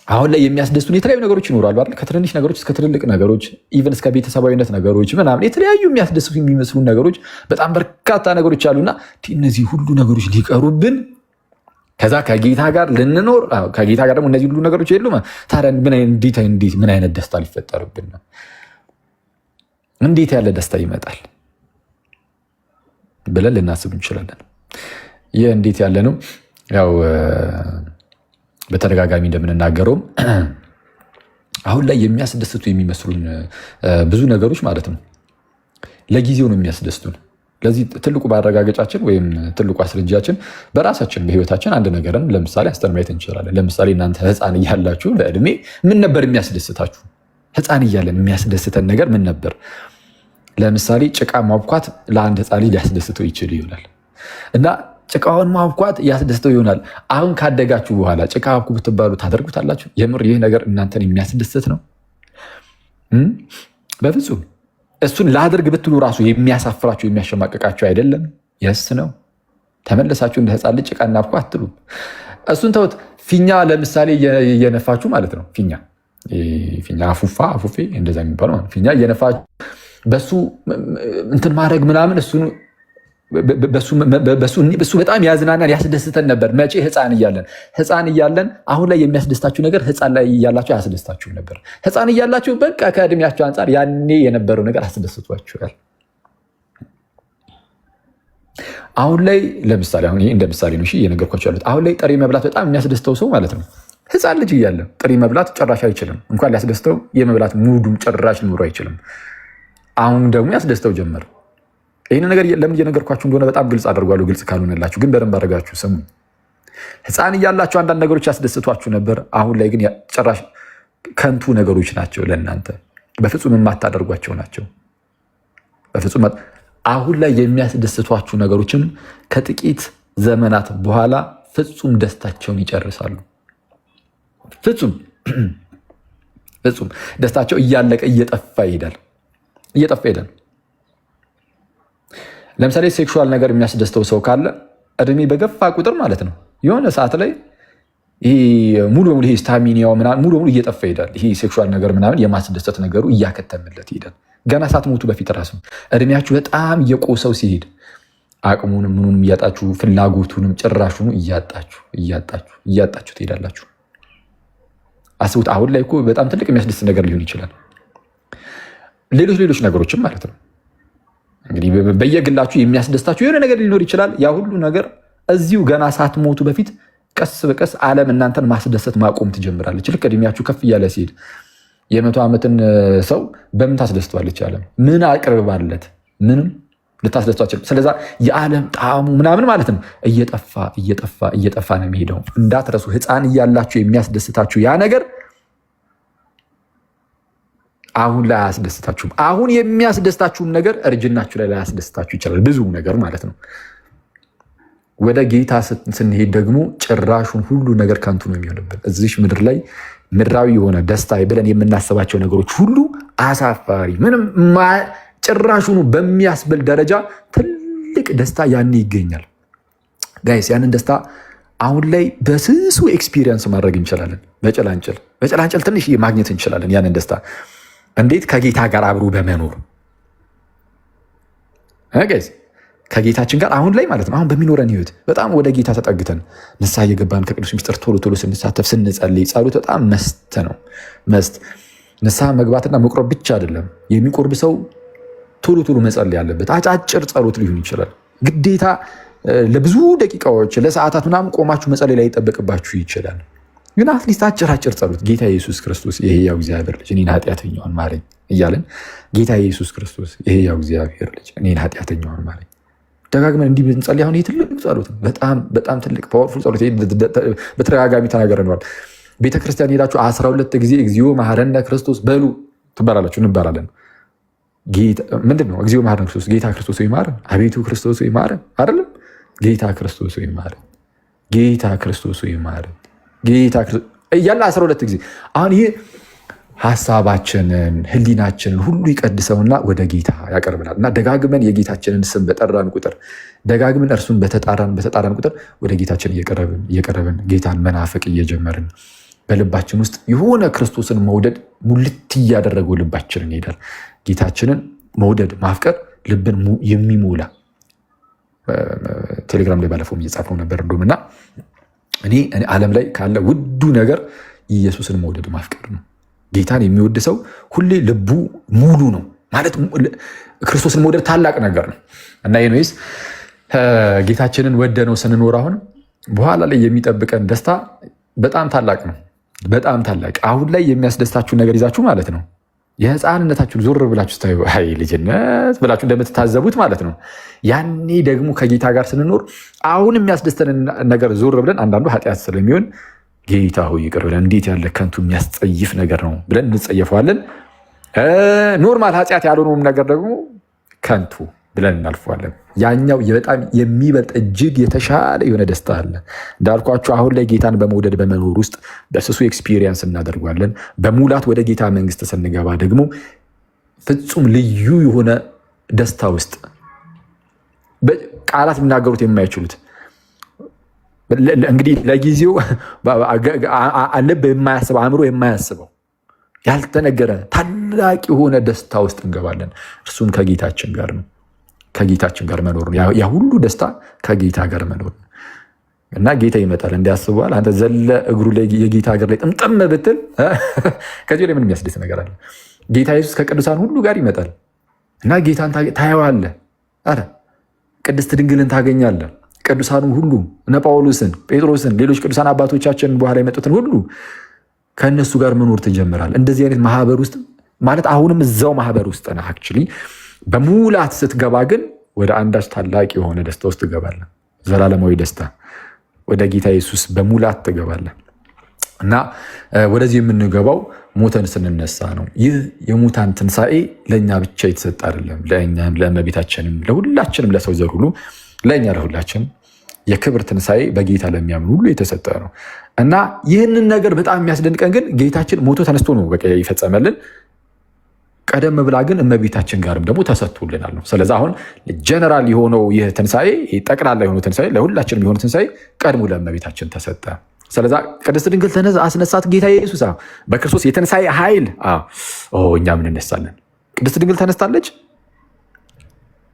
አሁን ላይ የሚያስደስቱን የተለያዩ ነገሮች ይኖራሉ አይደል? ከትንንሽ ነገሮች እስከ ትልልቅ ነገሮች ኢቨን እስከ ቤተሰባዊነት ነገሮች ምናምን የተለያዩ የሚያስደስቱ የሚመስሉ ነገሮች በጣም በርካታ ነገሮች አሉና እነዚህ ሁሉ ነገሮች ሊቀሩብን ከዛ ከጌታ ጋር ልንኖር ከጌታ ጋር ደግሞ እነዚህ ሁሉ ነገሮች የሉም። ታዲያ ምን አይነት ደስታ ሊፈጠርብን ነው? እንዴት ያለ ደስታ ይመጣል ብለን ልናስብ እንችላለን። ይህ እንዴት ያለ ነው? ያው በተደጋጋሚ እንደምንናገረውም አሁን ላይ የሚያስደስቱ የሚመስሉን ብዙ ነገሮች ማለት ነው ለጊዜው ነው የሚያስደስቱን። ለዚህ ትልቁ ማረጋገጫችን ወይም ትልቁ አስረጃችን በራሳችን በህይወታችን አንድ ነገርን ለምሳሌ አስተን ማየት እንችላለን። ለምሳሌ እናንተ ህፃን እያላችሁ በእድሜ ምን ነበር የሚያስደስታችሁ? ህፃን እያለን የሚያስደስተን ነገር ምን ነበር? ለምሳሌ ጭቃ ማብኳት ለአንድ ህፃን ልጅ ሊያስደስተው ይችል ይሆናል እና ጭቃውን ማብኳት ያስደስተው ይሆናል። አሁን ካደጋችሁ በኋላ ጭቃ አብኩ ብትባሉ ታደርጉታላችሁ? የምር ይህ ነገር እናንተን የሚያስደስት ነው? በፍጹም። እሱን ላድርግ ብትሉ ራሱ የሚያሳፍራችሁ የሚያሸማቀቃችሁ አይደለም? የስ ነው። ተመለሳችሁ እንደ ህፃን ልጅ ጭቃ እናብኩ አትሉም። እሱን ተውት። ፊኛ ለምሳሌ እየነፋችሁ ማለት ነው። ፊኛ አፉፌ እንደዛ የሚባለው ፊኛ እየነፋችሁ በሱ እንትን ማድረግ ምናምን በሱ በጣም ያዝናናን ያስደስተን ነበር። መቼ? ህፃን እያለን። አሁን ላይ የሚያስደስታችሁ ነገር ህፃን ላይ እያላችሁ አያስደስታችሁ ነበር። ህፃን እያላችሁ በቃ ከእድሜያችሁ አንጻር ያኔ የነበረው ነገር አስደስቷችኋል። አሁን ላይ ለምሳሌ አሁን ይሄ እንደ ምሳሌ ነው እየነገርኳችሁ ያሉት። አሁን ላይ ጥሬ መብላት በጣም የሚያስደስተው ሰው ማለት ነው ህፃን ልጅ እያለ ጥሬ መብላት ጭራሽ አይችልም። እንኳን ሊያስደስተው የመብላት ሙዱም ጭራሽ ሊኖሩ አይችልም። አሁን ደግሞ ያስደስተው ጀመር። ይህን ነገር ለምን እየነገርኳችሁ እንደሆነ በጣም ግልጽ አድርጓለሁ። ግልጽ ካልሆነላችሁ ግን በደንብ አድርጋችሁ ስሙ። ህፃን እያላችሁ አንዳንድ ነገሮች ያስደስቷችሁ ነበር። አሁን ላይ ግን ጭራሽ ከንቱ ነገሮች ናቸው ለእናንተ፣ በፍጹም የማታደርጓቸው ናቸው። በፍጹም አሁን ላይ የሚያስደስቷችሁ ነገሮችም ከጥቂት ዘመናት በኋላ ፍጹም ደስታቸውን ይጨርሳሉ። ፍጹም ደስታቸው እያለቀ እየጠፋ ይሄዳል። ለምሳሌ ሴክሹዋል ነገር የሚያስደስተው ሰው ካለ እድሜ በገፋ ቁጥር ማለት ነው የሆነ ሰዓት ላይ ሙሉ በሙሉ ስታሚኒያው ምናምን ሙሉ በሙሉ እየጠፋ ይሄዳል። ይሄ ሴክሹዋል ነገር ምናምን የማስደሰት ነገሩ እያከተምለት ይሄዳል። ገና ሳትሞቱ በፊት ራሱ እድሜያችሁ በጣም እየቆሰው ሲሄድ አቅሙንም ምኑንም እያጣችሁ ፍላጎቱንም ጭራሹኑ እያጣችሁ ትሄዳላችሁ። አስቡት። አሁን ላይ እኮ በጣም ትልቅ የሚያስደስት ነገር ሊሆን ይችላል። ሌሎች ነገሮችም ማለት ነው እንግዲህ በየግላችሁ የሚያስደስታችሁ የሆነ ነገር ሊኖር ይችላል። ያ ሁሉ ነገር እዚሁ ገና ሳትሞቱ በፊት ቀስ በቀስ ዓለም እናንተን ማስደሰት ማቆም ትጀምራለች። ልክ እድሜያችሁ ከፍ እያለ ሲሄድ የ100 ዓመትን ሰው በምን ታስደስተዋለች ዓለም? ምን አቅርባለት? ምንም ልታስደስቷቸው። ስለዛ የዓለም ጣዕሙ ምናምን ማለት ነው እየጠፋ ነው የሚሄደው። እንዳትረሱ። ህፃን እያላችሁ የሚያስደስታችሁ ያ ነገር አሁን ላይ አያስደስታችሁም። አሁን የሚያስደስታችሁም ነገር እርጅናችሁ ላይ ላያስደስታችሁ ይችላል። ብዙ ነገር ማለት ነው። ወደ ጌታ ስንሄድ ደግሞ ጭራሹን ሁሉ ነገር ከንቱ ነው የሚሆንብን። እዚሽ ምድር ላይ ምድራዊ የሆነ ደስታ ብለን የምናስባቸው ነገሮች ሁሉ አሳፋሪ፣ ምንም ጭራሹኑ በሚያስብል ደረጃ ትልቅ ደስታ ያኔ ይገኛል። ጋይስ ያንን ደስታ አሁን ላይ በስሱ ኤክስፒሪየንስ ማድረግ እንችላለን። በጭላንጭል ትንሽ ማግኘት እንችላለን ያንን ደስታ። እንዴት? ከጌታ ጋር አብሮ በመኖር ጋይስ፣ ከጌታችን ጋር አሁን ላይ ማለት ነው። አሁን በሚኖረን ህይወት በጣም ወደ ጌታ ተጠግተን ንስሐ እየገባን ከቅዱስ ሚስጥር ቶሎ ስንሳተፍ ስንጸልይ፣ ጸሎት በጣም መስት ነው። ንስሐ መግባትና መቁረብ ብቻ አይደለም። የሚቆርብ ሰው ቶሎ መጸለይ ያለበት አጫጭር ጸሎት ሊሆን ይችላል። ግዴታ ለብዙ ደቂቃዎች ለሰዓታት ምናምን ቆማችሁ መጸለይ ላይ ይጠበቅባችሁ ይችላል። ግን አትሊስት አጭር ጸሎት ጌታ ኢየሱስ ክርስቶስ የሕያው እግዚአብሔር ልጅ እኔን ኃጢአተኛውን ማረኝ እያለን ጌታ ኢየሱስ ክርስቶስ የሕያው እግዚአብሔር ልጅ እኔን ኃጢአተኛውን ማረኝ ደጋግመን እንዲህ ብንጸልይ አሁን ይህ ትልቅ ጸሎት ነው። በጣም ትልቅ ፓወርፉል ጸሎት በተደጋጋሚ ተናገረነዋል። ቤተክርስቲያን ሄዳችሁ 12 ጊዜ እግዚኦ መሐረነ ክርስቶስ በሉ ትባላላችሁ፣ እንባላለን። ምንድን ነው እግዚኦ መሐረነ ክርስቶስ? ጌታ ክርስቶስ ወይ ማረን፣ አቤቱ ክርስቶስ ወይ ማረን አይደለም? ጌታ ክርስቶስ ወይ ማረን፣ ጌታ ክርስቶስ ወይ ማረን፣ ጌታ ክርስቶስ እያለ 12 ጊዜ። አሁን ይህ ሀሳባችንን ህሊናችንን ሁሉ ይቀድሰውና ወደ ጌታ ያቀርብናል። እና ደጋግመን የጌታችንን ስም በጠራን ቁጥር፣ ደጋግመን እርሱን በተጣራን ቁጥር ወደ ጌታችን እየቀረብን ጌታን መናፈቅ እየጀመርን በልባችን ውስጥ የሆነ ክርስቶስን መውደድ ሙልት እያደረገው ልባችንን ይሄዳል። ጌታችንን መውደድ ማፍቀር ልብን የሚሞላ ቴሌግራም ላይ ባለፈውም እየጻፈው ነበር እንደውም እና እኔ ዓለም ላይ ካለ ውዱ ነገር ኢየሱስን መውደድ ማፍቀር ነው። ጌታን የሚወድ ሰው ሁሌ ልቡ ሙሉ ነው ማለት ክርስቶስን መውደድ ታላቅ ነገር ነው እና ይህንስ ጌታችንን ወደነው ስንኖር አሁን በኋላ ላይ የሚጠብቀን ደስታ በጣም ታላቅ ነው። በጣም ታላቅ አሁን ላይ የሚያስደስታችሁን ነገር ይዛችሁ ማለት ነው የህፃንነታችሁን ዞር ብላችሁ ስታዩ አይ ልጅነት ብላችሁ እንደምትታዘቡት ማለት ነው። ያኔ ደግሞ ከጌታ ጋር ስንኖር አሁን የሚያስደስተንን ነገር ዞር ብለን አንዳንዱ ኃጢአት ስለሚሆን ጌታ ሆይ ይቅር ብለን እንዴት ያለ ከንቱ የሚያስጸይፍ ነገር ነው ብለን እንጸየፈዋለን። ኖርማል ኃጢአት ያልሆነውም ነገር ደግሞ ከንቱ ብለን እናልፈዋለን። ያኛው በጣም የሚበልጥ እጅግ የተሻለ የሆነ ደስታ አለ። እንዳልኳችሁ አሁን ላይ ጌታን በመውደድ በመኖር ውስጥ በስሱ ኤክስፒሪየንስ እናደርጓለን። በሙላት ወደ ጌታ መንግስት ስንገባ ደግሞ ፍጹም ልዩ የሆነ ደስታ ውስጥ ቃላት ሊናገሩት የማይችሉት እንግዲህ ለጊዜው ልብ የማያስበው አእምሮ የማያስበው ያልተነገረ ታላቅ የሆነ ደስታ ውስጥ እንገባለን። እርሱም ከጌታችን ጋር ነው። ከጌታችን ጋር መኖር ነው። ያ ሁሉ ደስታ ከጌታ ጋር መኖር ነው እና ጌታ ይመጣል እንዲያስበዋል። አንተ ዘለ እግሩ ላይ የጌታ እግር ላይ ጥምጥም ብትል ከዚህ ላይ ምን የሚያስደስት ነገር አለ? ጌታ ኢየሱስ ከቅዱሳን ሁሉ ጋር ይመጣል እና ጌታን ታየዋለህ። አረ ቅድስት ድንግልን ታገኛለህ። ቅዱሳኑ ሁሉ እነ ጳውሎስን፣ ጴጥሮስን፣ ሌሎች ቅዱሳን አባቶቻችንን በኋላ የመጡትን ሁሉ ከእነሱ ጋር መኖር ትጀምራለህ። እንደዚህ አይነት ማህበር ውስጥ ማለት አሁንም እዛው ማህበር ውስጥ ነህ። አክቹዋሊ በሙላት ስትገባ ግን ወደ አንዳች ታላቅ የሆነ ደስታ ውስጥ ትገባለህ። ዘላለማዊ ደስታ ወደ ጌታ ኢየሱስ በሙላት ትገባለህ እና ወደዚህ የምንገባው ሞተን ስንነሳ ነው። ይህ የሙታን ትንሣኤ ለእኛ ብቻ የተሰጠ አይደለም። ለእኛም፣ ለእመቤታችንም፣ ለሁላችንም፣ ለሰው ዘር ሁሉ፣ ለእኛ ለሁላችን የክብር ትንሣኤ በጌታ ለሚያምን ሁሉ የተሰጠ ነው እና ይህንን ነገር በጣም የሚያስደንቀን ግን ጌታችን ሞቶ ተነስቶ ነው በቃ ይፈጸመልን። ቀደም ብላ ግን እመቤታችን ጋርም ደግሞ ተሰጥቶልናል ነው። ስለዚህ አሁን ጀነራል የሆነው ይህ ትንሣኤ፣ ጠቅላላ የሆነው ትንሣኤ፣ ለሁላችንም የሆነ ትንሣኤ ቀድሞ ለእመቤታችን ተሰጠ። ስለዛ ቅድስት ድንግል አስነሳት ጌታ ኢየሱስ በክርስቶስ የትንሣኤ ኃይል እኛም እንነሳለን። ቅድስት ድንግል ተነስታለች።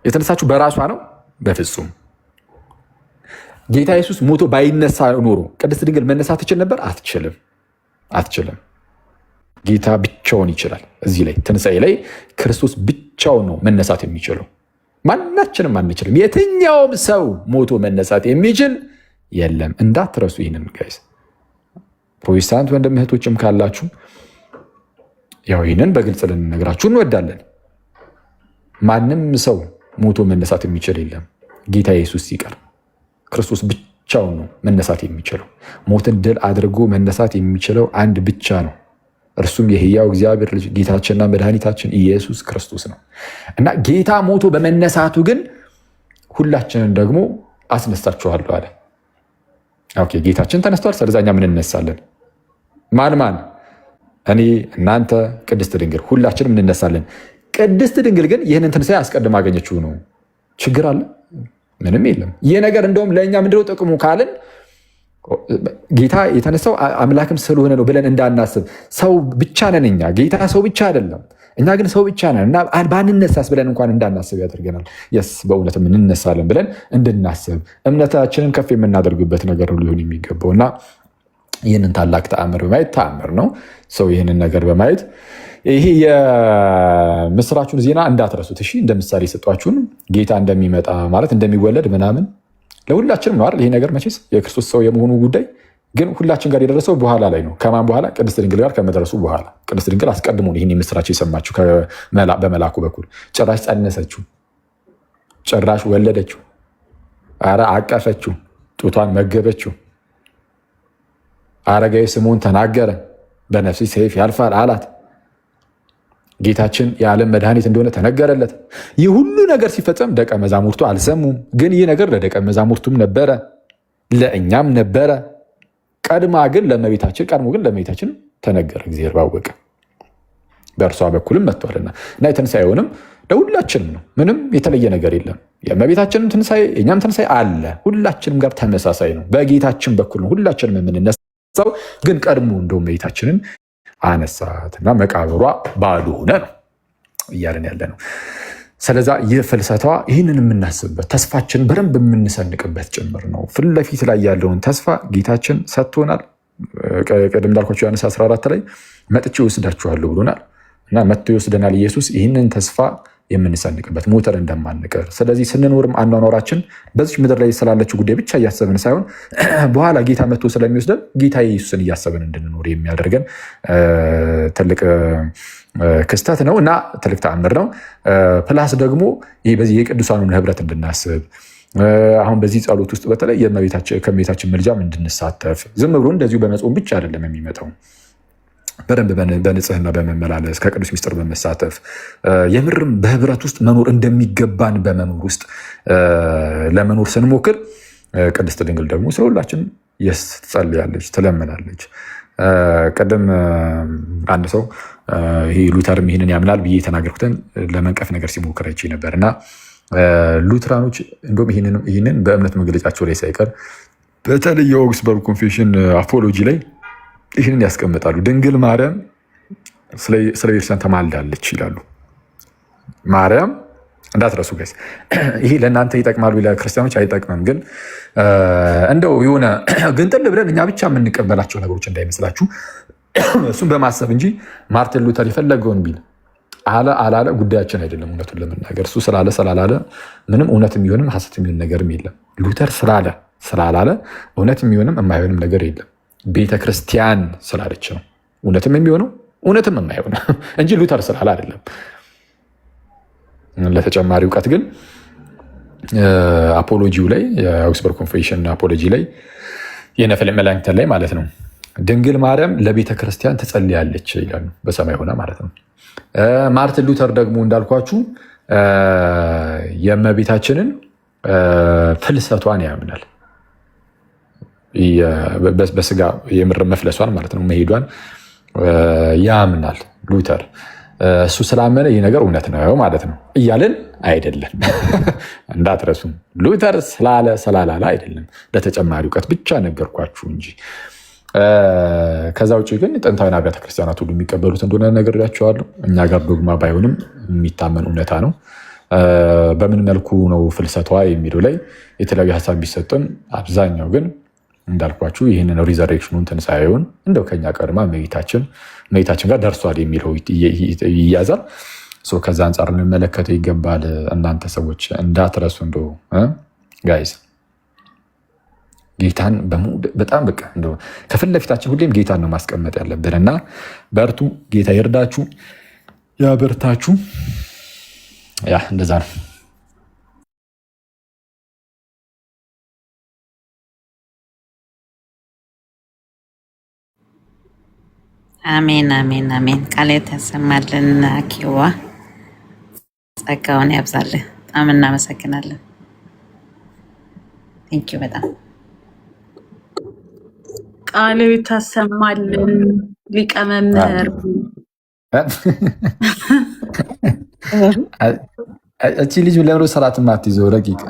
የተነሳችው በራሷ ነው? በፍጹም። ጌታ ኢየሱስ ሞቶ ባይነሳ ኖሮ ቅድስት ድንግል መነሳት ትችል ነበር? አትችልም። ጌታ ብቻውን ይችላል። እዚህ ላይ ትንሣኤ ላይ ክርስቶስ ብቻውን ነው መነሳት የሚችለው። ማናችንም አንችልም። የትኛውም ሰው ሞቶ መነሳት የሚችል የለም። እንዳትረሱ ይህንን ጋይስ። ፕሮቴስታንት ወንድም እህቶችም ካላችሁ ያው ይህንን በግልጽ ልንነግራችሁ እንወዳለን። ማንም ሰው ሞቶ መነሳት የሚችል የለም ጌታ ኢየሱስ ሲቀር። ክርስቶስ ብቻውን ነው መነሳት የሚችለው። ሞትን ድል አድርጎ መነሳት የሚችለው አንድ ብቻ ነው። እርሱም የሕያው እግዚአብሔር ልጅ ጌታችንና መድኃኒታችን ኢየሱስ ክርስቶስ ነው እና ጌታ ሞቶ በመነሳቱ ግን ሁላችንን ደግሞ አስነሳችኋለሁ አለ። ኦኬ ጌታችን ተነስቷል። ስለዚህ እኛ ምን እንነሳለን? ማን እኔ፣ እናንተ፣ ቅድስት ድንግል ሁላችንም እንነሳለን። ቅድስት ድንግል ግን ይህንን ትንሣኤ አስቀድማ አገኘችው ነው። ችግር አለ? ምንም የለም። ይህ ነገር እንደውም ለእኛ ምንድነው ጥቅሙ ካልን ጌታ የተነሳው አምላክም ስለሆነ ነው ብለን እንዳናስብ። ሰው ብቻ ነን እኛ፣ ጌታ ሰው ብቻ አይደለም። እኛ ግን ሰው ብቻ ነን እና ባንነሳስ ብለን እንኳን እንዳናስብ ያደርገናል። የስ በእውነትም እንነሳለን ብለን እንድናስብ እምነታችንን ከፍ የምናደርግበት ነገር ሊሆን የሚገባው እና ይህንን ታላቅ ተአምር በማየት ተአምር ነው ሰው ይህንን ነገር በማየት ይሄ የምስራቹን ዜና እንዳትረሱት እሺ። እንደ ምሳሌ የሰጧችሁን ጌታ እንደሚመጣ ማለት እንደሚወለድ ምናምን ለሁላችንም ነው አይደል? ይሄ ነገር መቼስ የክርስቶስ ሰው የመሆኑ ጉዳይ ግን ሁላችን ጋር የደረሰው በኋላ ላይ ነው። ከማን በኋላ? ቅድስት ድንግል ጋር ከመድረሱ በኋላ። ቅድስት ድንግል አስቀድሞ ይህን የምስራች የሰማችው በመላኩ በኩል። ጭራሽ ጸነሰችው፣ ጭራሽ ወለደችው፣ ኧረ አቀፈችው፣ ጡቷን መገበችው። አረጋዊ ስምዖን ተናገረ፣ በነፍስሽ ሰይፍ ያልፋል አላት። ጌታችን የዓለም መድኃኒት እንደሆነ ተነገረለት። ይህ ሁሉ ነገር ሲፈጸም ደቀ መዛሙርቱ አልሰሙም። ግን ይህ ነገር ለደቀ መዛሙርቱም ነበረ፣ ለእኛም ነበረ። ቀድሞ ግን ለእመቤታችን ተነገረ፣ እግዚአብሔር ባወቀ በእርሷ በኩልም መጥቷልና እና የትንሣኤውንም ለሁላችንም ነው። ምንም የተለየ ነገር የለም። የእመቤታችንም ትንሣኤ የእኛም ትንሣኤ አለ፣ ሁላችንም ጋር ተመሳሳይ ነው። በጌታችን በኩል ነው ሁላችንም የምንነሳው። ግን ቀድሞ እንደው እመቤታችንን አነሳትና መቃብሯ ባዶ ሆነ ነው እያለን ያለ ነው። ስለዛ ይህ ፍልሰቷ ይህንን የምናስብበት ተስፋችን በደንብ የምንሰንቅበት ጭምር ነው። ፊት ለፊት ላይ ያለውን ተስፋ ጌታችን ሰጥቶናል። ቅድም እንዳልኳቸው ዮሐንስ 14 ላይ መጥቼ ወስዳችኋለሁ ብሎናል እና መጥቶ ይወስደናል ኢየሱስ። ይህንን ተስፋ የምንሰንቅበት ሞተር እንደማንቀር። ስለዚህ ስንኖርም አኗኗራችን በዚች ምድር ላይ ስላለችው ጉዳይ ብቻ እያሰብን ሳይሆን በኋላ ጌታ መጥቶ ስለሚወስደን ጌታ ኢየሱስን እያሰብን እንድንኖር የሚያደርገን ትልቅ ክስተት ነው እና ትልቅ ተአምር ነው። ፕላስ ደግሞ በዚህ የቅዱሳኑን ህብረት እንድናስብ አሁን በዚህ ጸሎት ውስጥ በተለይ ከእመቤታችን ምልጃም እንድንሳተፍ ዝም ብሎ እንደዚሁ በመጾም ብቻ አይደለም የሚመጣው በደንብ በንጽህና በመመላለስ ከቅዱስ ሚስጥር በመሳተፍ የምርም በህብረት ውስጥ መኖር እንደሚገባን በመኖር ውስጥ ለመኖር ስንሞክር ቅድስት ድንግል ደግሞ ስለ ሁላችን ትጸልያለች፣ ትለምናለች። ቀደም አንድ ሰው ይሄ ሉተርም ይህንን ያምናል ብዬ የተናገርኩትን ለመንቀፍ ነገር ሲሞክር አይቼ ነበር እና ሉትራኖች እንደውም ይህንን በእምነት መግለጫቸው ላይ ሳይቀር በተለይ የኦግስበርግ ኮንፌሽን አፖሎጂ ላይ ይህንን ያስቀምጣሉ። ድንግል ማርያም ስለ ቤተክርስቲያን ተማልዳለች ይላሉ። ማርያም እንዳትረሱ ጋይስ፣ ይሄ ለእናንተ ይጠቅማሉ፣ ለክርስቲያኖች አይጠቅምም። ግን እንደው የሆነ ግንጥል ብለን እኛ ብቻ የምንቀበላቸው ነገሮች እንዳይመስላችሁ እሱም በማሰብ እንጂ ማርቲን ሉተር የፈለገውን ቢል አላለ ጉዳያችን አይደለም። እውነቱን ለመናገር እሱ ስላላለ ምንም እውነት የሚሆንም ሐሰት የሚሆን ነገርም የለም። ሉተር ስላላለ እውነት የሚሆንም የማይሆንም ነገር የለም። ቤተክርስቲያን ስላለች ነው እውነትም የሚሆነው እውነትም የማይሆነው እንጂ ሉተር ስላለ አይደለም። ለተጨማሪ እውቀት ግን አፖሎጂው ላይ የአውግስበርግ ኮንፌሽን አፖሎጂ ላይ የነፍል መላእክት ላይ ማለት ነው ድንግል ማርያም ለቤተክርስቲያን ትጸልያለች ይላሉ፣ በሰማይ ሆነ ማለት ነው። ማርቲን ሉተር ደግሞ እንዳልኳችሁ የእመቤታችንን ፍልሰቷን ያምናል። በስጋ የምር መፍለሷን ማለት ነው መሄዷን ያምናል ሉተር። እሱ ስላመነ ይህ ነገር እውነት ነው ማለት ነው እያለን አይደለም። እንዳትረሱም ሉተር ስላላለ አይደለም። ለተጨማሪ እውቀት ብቻ ነገርኳችሁ እንጂ ከዛ ውጭ ግን ጥንታዊን አብያተ ክርስቲያናት ሁሉ የሚቀበሉት እንደሆነ ነግሬያቸዋለሁ። እኛ ጋር ዶግማ ባይሆንም የሚታመን እውነታ ነው። በምን መልኩ ነው ፍልሰቷ የሚለው ላይ የተለያዩ ሀሳብ ቢሰጥም አብዛኛው ግን እንዳልኳችሁ ይህንን ሪዘሬክሽኑን ትንሣኤውን እንደው ከኛ ቀድማ እመቤታችን ጋር ደርሷል የሚለው ይያዛል። ከዛ አንጻር ልንመለከተው ይገባል። እናንተ ሰዎች እንዳትረሱ እንደው ጋይዝ ጌታን በጣም በቃ እንደው ከፊት ለፊታችን ሁሌም ጌታን ነው ማስቀመጥ ያለብን እና በርቱ። ጌታ ይርዳችሁ፣ ያበርታችሁ። ያ እንደዛ ነው። አሜን አሜን አሜን። ቃል ያሰማልን። አኪዋ ጸጋውን ያብዛልህ። በጣም እናመሰግናለን። ቴንኪው በጣም ቃል ታሰማልን። ሊቀ መምህር እቺ ልጅ ለምሮ ሰላት ማትይዘው ረቂቅ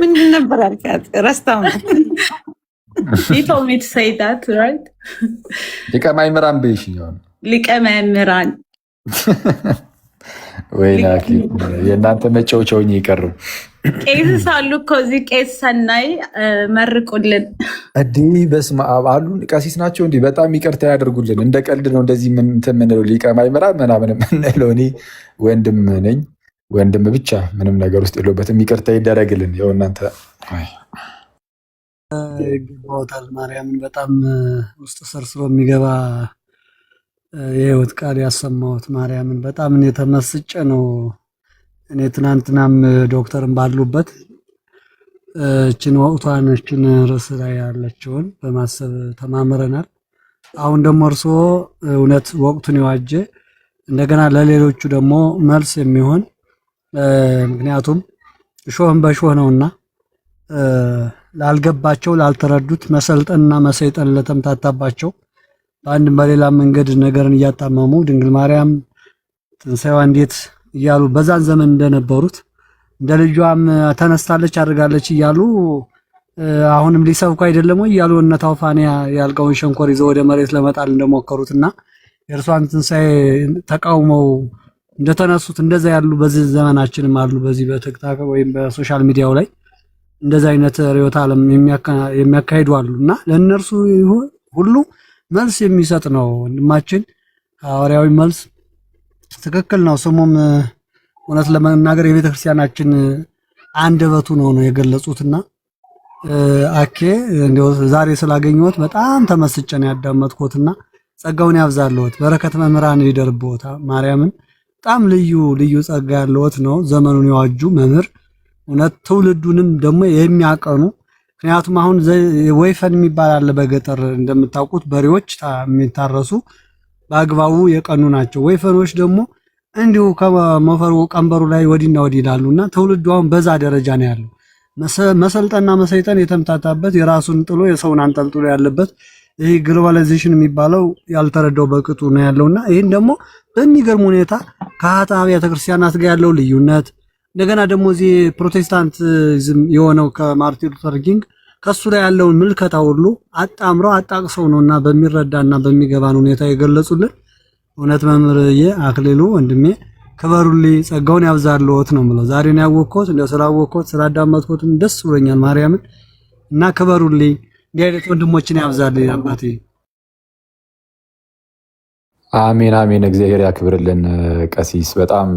ምንድን ነበር አልካት? ረስታው ነው። He told me to say that, right? ሊቀ ማእምራን በይሽኛው ሊቀ መምህራን ወይና የእናንተ መጫወቻውኝ ይቀርብ ቄስ ሳሉ እኮ እዚህ ቄስ ሰናይ መርቁልን። እዲ በስመ አብ አሉ ቀሲስ ናቸው እንዴ? በጣም ይቅርታ ያደርጉልን። እንደ ቀልድ ነው እንደዚህ ምን እንትን ምንለው ሊቀ ማእምራን ምናምን ምንለው። እኔ ወንድም ነኝ፣ ወንድም ብቻ ምንም ነገር ውስጥ የለበትም። ይቅርታ ይደረግልን። ያው እናንተ ይገባዎታል። ማርያምን በጣም ውስጥ ሰርስሮ የሚገባ የህይወት ቃል ያሰማሁት ማርያምን በጣም እኔ ተመስጬ ነው። እኔ ትናንትናም ዶክተርን ባሉበት እችን ወቅቷን እችን ርዕስ ላይ ያለችውን በማሰብ ተማምረናል። አሁን ደግሞ እርስዎ እውነት ወቅቱን የዋጀ እንደገና ለሌሎቹ ደግሞ መልስ የሚሆን ምክንያቱም እሾህም በእሾህ ነውና ላልገባቸው ላልተረዱት መሰልጠንና መሰይጠን ለተምታታባቸው በአንድም በሌላ መንገድ ነገርን እያጣመሙ ድንግል ማርያም ትንሣኤዋ እንዴት እያሉ በዛን ዘመን እንደነበሩት እንደ ልጇም ተነስታለች አድርጋለች እያሉ አሁንም ሊሰብኩ አይደለም ወይ እያሉ እነ ታውፋንያ ያልቀውን ሸንኮር ይዘው ወደ መሬት ለመጣል እንደሞከሩትና የእርሷን ትንሣኤ ተቃውመው እንደተነሱት እንደዛ ያሉ በዚህ ዘመናችንም አሉ። በዚህ በቲክቶክ ወይም በሶሻል ሚዲያው ላይ እንደዛ አይነት ርዕዮተ ዓለም የሚያካሂዱ አሉና ለእነርሱ ሁሉ መልስ የሚሰጥ ነው ወንድማችን። ሐዋርያዊ መልስ ትክክል ነው። ስሙም እውነት ለመናገር የቤተ ክርስቲያናችን አንደበቱ ነው የገለጹትና አኬ እንደው ዛሬ ስላገኘሁት በጣም ተመስጬ ነው ያዳመጥኩትና ጸጋውን ያብዛልዎት፣ በረከት መምህራን ይደርብዎት። ማርያምን በጣም ልዩ ልዩ ጸጋ ያለዎት ነው። ዘመኑን የዋጁ መምህር እውነት ትውልዱንም ደግሞ የሚያቀኑ ምክንያቱም አሁን ወይፈን የሚባል አለ በገጠር እንደምታውቁት በሬዎች የሚታረሱ በአግባቡ የቀኑ ናቸው። ወይፈኖች ደግሞ እንዲሁ ከመፈሩ ቀንበሩ ላይ ወዲና ወዲ ይላሉና ትውልዱ አሁን በዛ ደረጃ ነው ያለው። መሰልጠንና መሰይጠን የተምታታበት የራሱን ጥሎ የሰውን አንጠልጥሎ ያለበት ይሄ ግሎባላይዜሽን የሚባለው ያልተረዳው በቅጡ ነው ያለውና ይሄን ደግሞ በሚገርም ሁኔታ ከአኃት አብያተ ክርስቲያናት ጋር ያለው ልዩነት እንደገና ደግሞ እዚህ ፕሮቴስታንቲዝም የሆነው ከማርቲን ሉተር ኪንግ ከሱ ላይ ያለውን ምልከታ ሁሉ አጣምረው አጣቅሰው ነውና በሚረዳና በሚገባን ሁኔታ የገለጹልን። እውነት መምህርዬ አክሊሉ ወንድሜ ክበሩልኝ፣ ጸጋውን ያብዛልዎት ነው የምለው። ዛሬ ነው ያወቅሁት፣ እንደው ስላወቅሁት ስላዳመጥኩትም ደስ ብሎኛል ማርያምን እና ክበሩልኝ። እንዲህ አይነት ወንድሞችን ያብዛልኝ አባቴ። አሜን አሜን። እግዚአብሔር ያክብርልን ቀሲስ፣ በጣም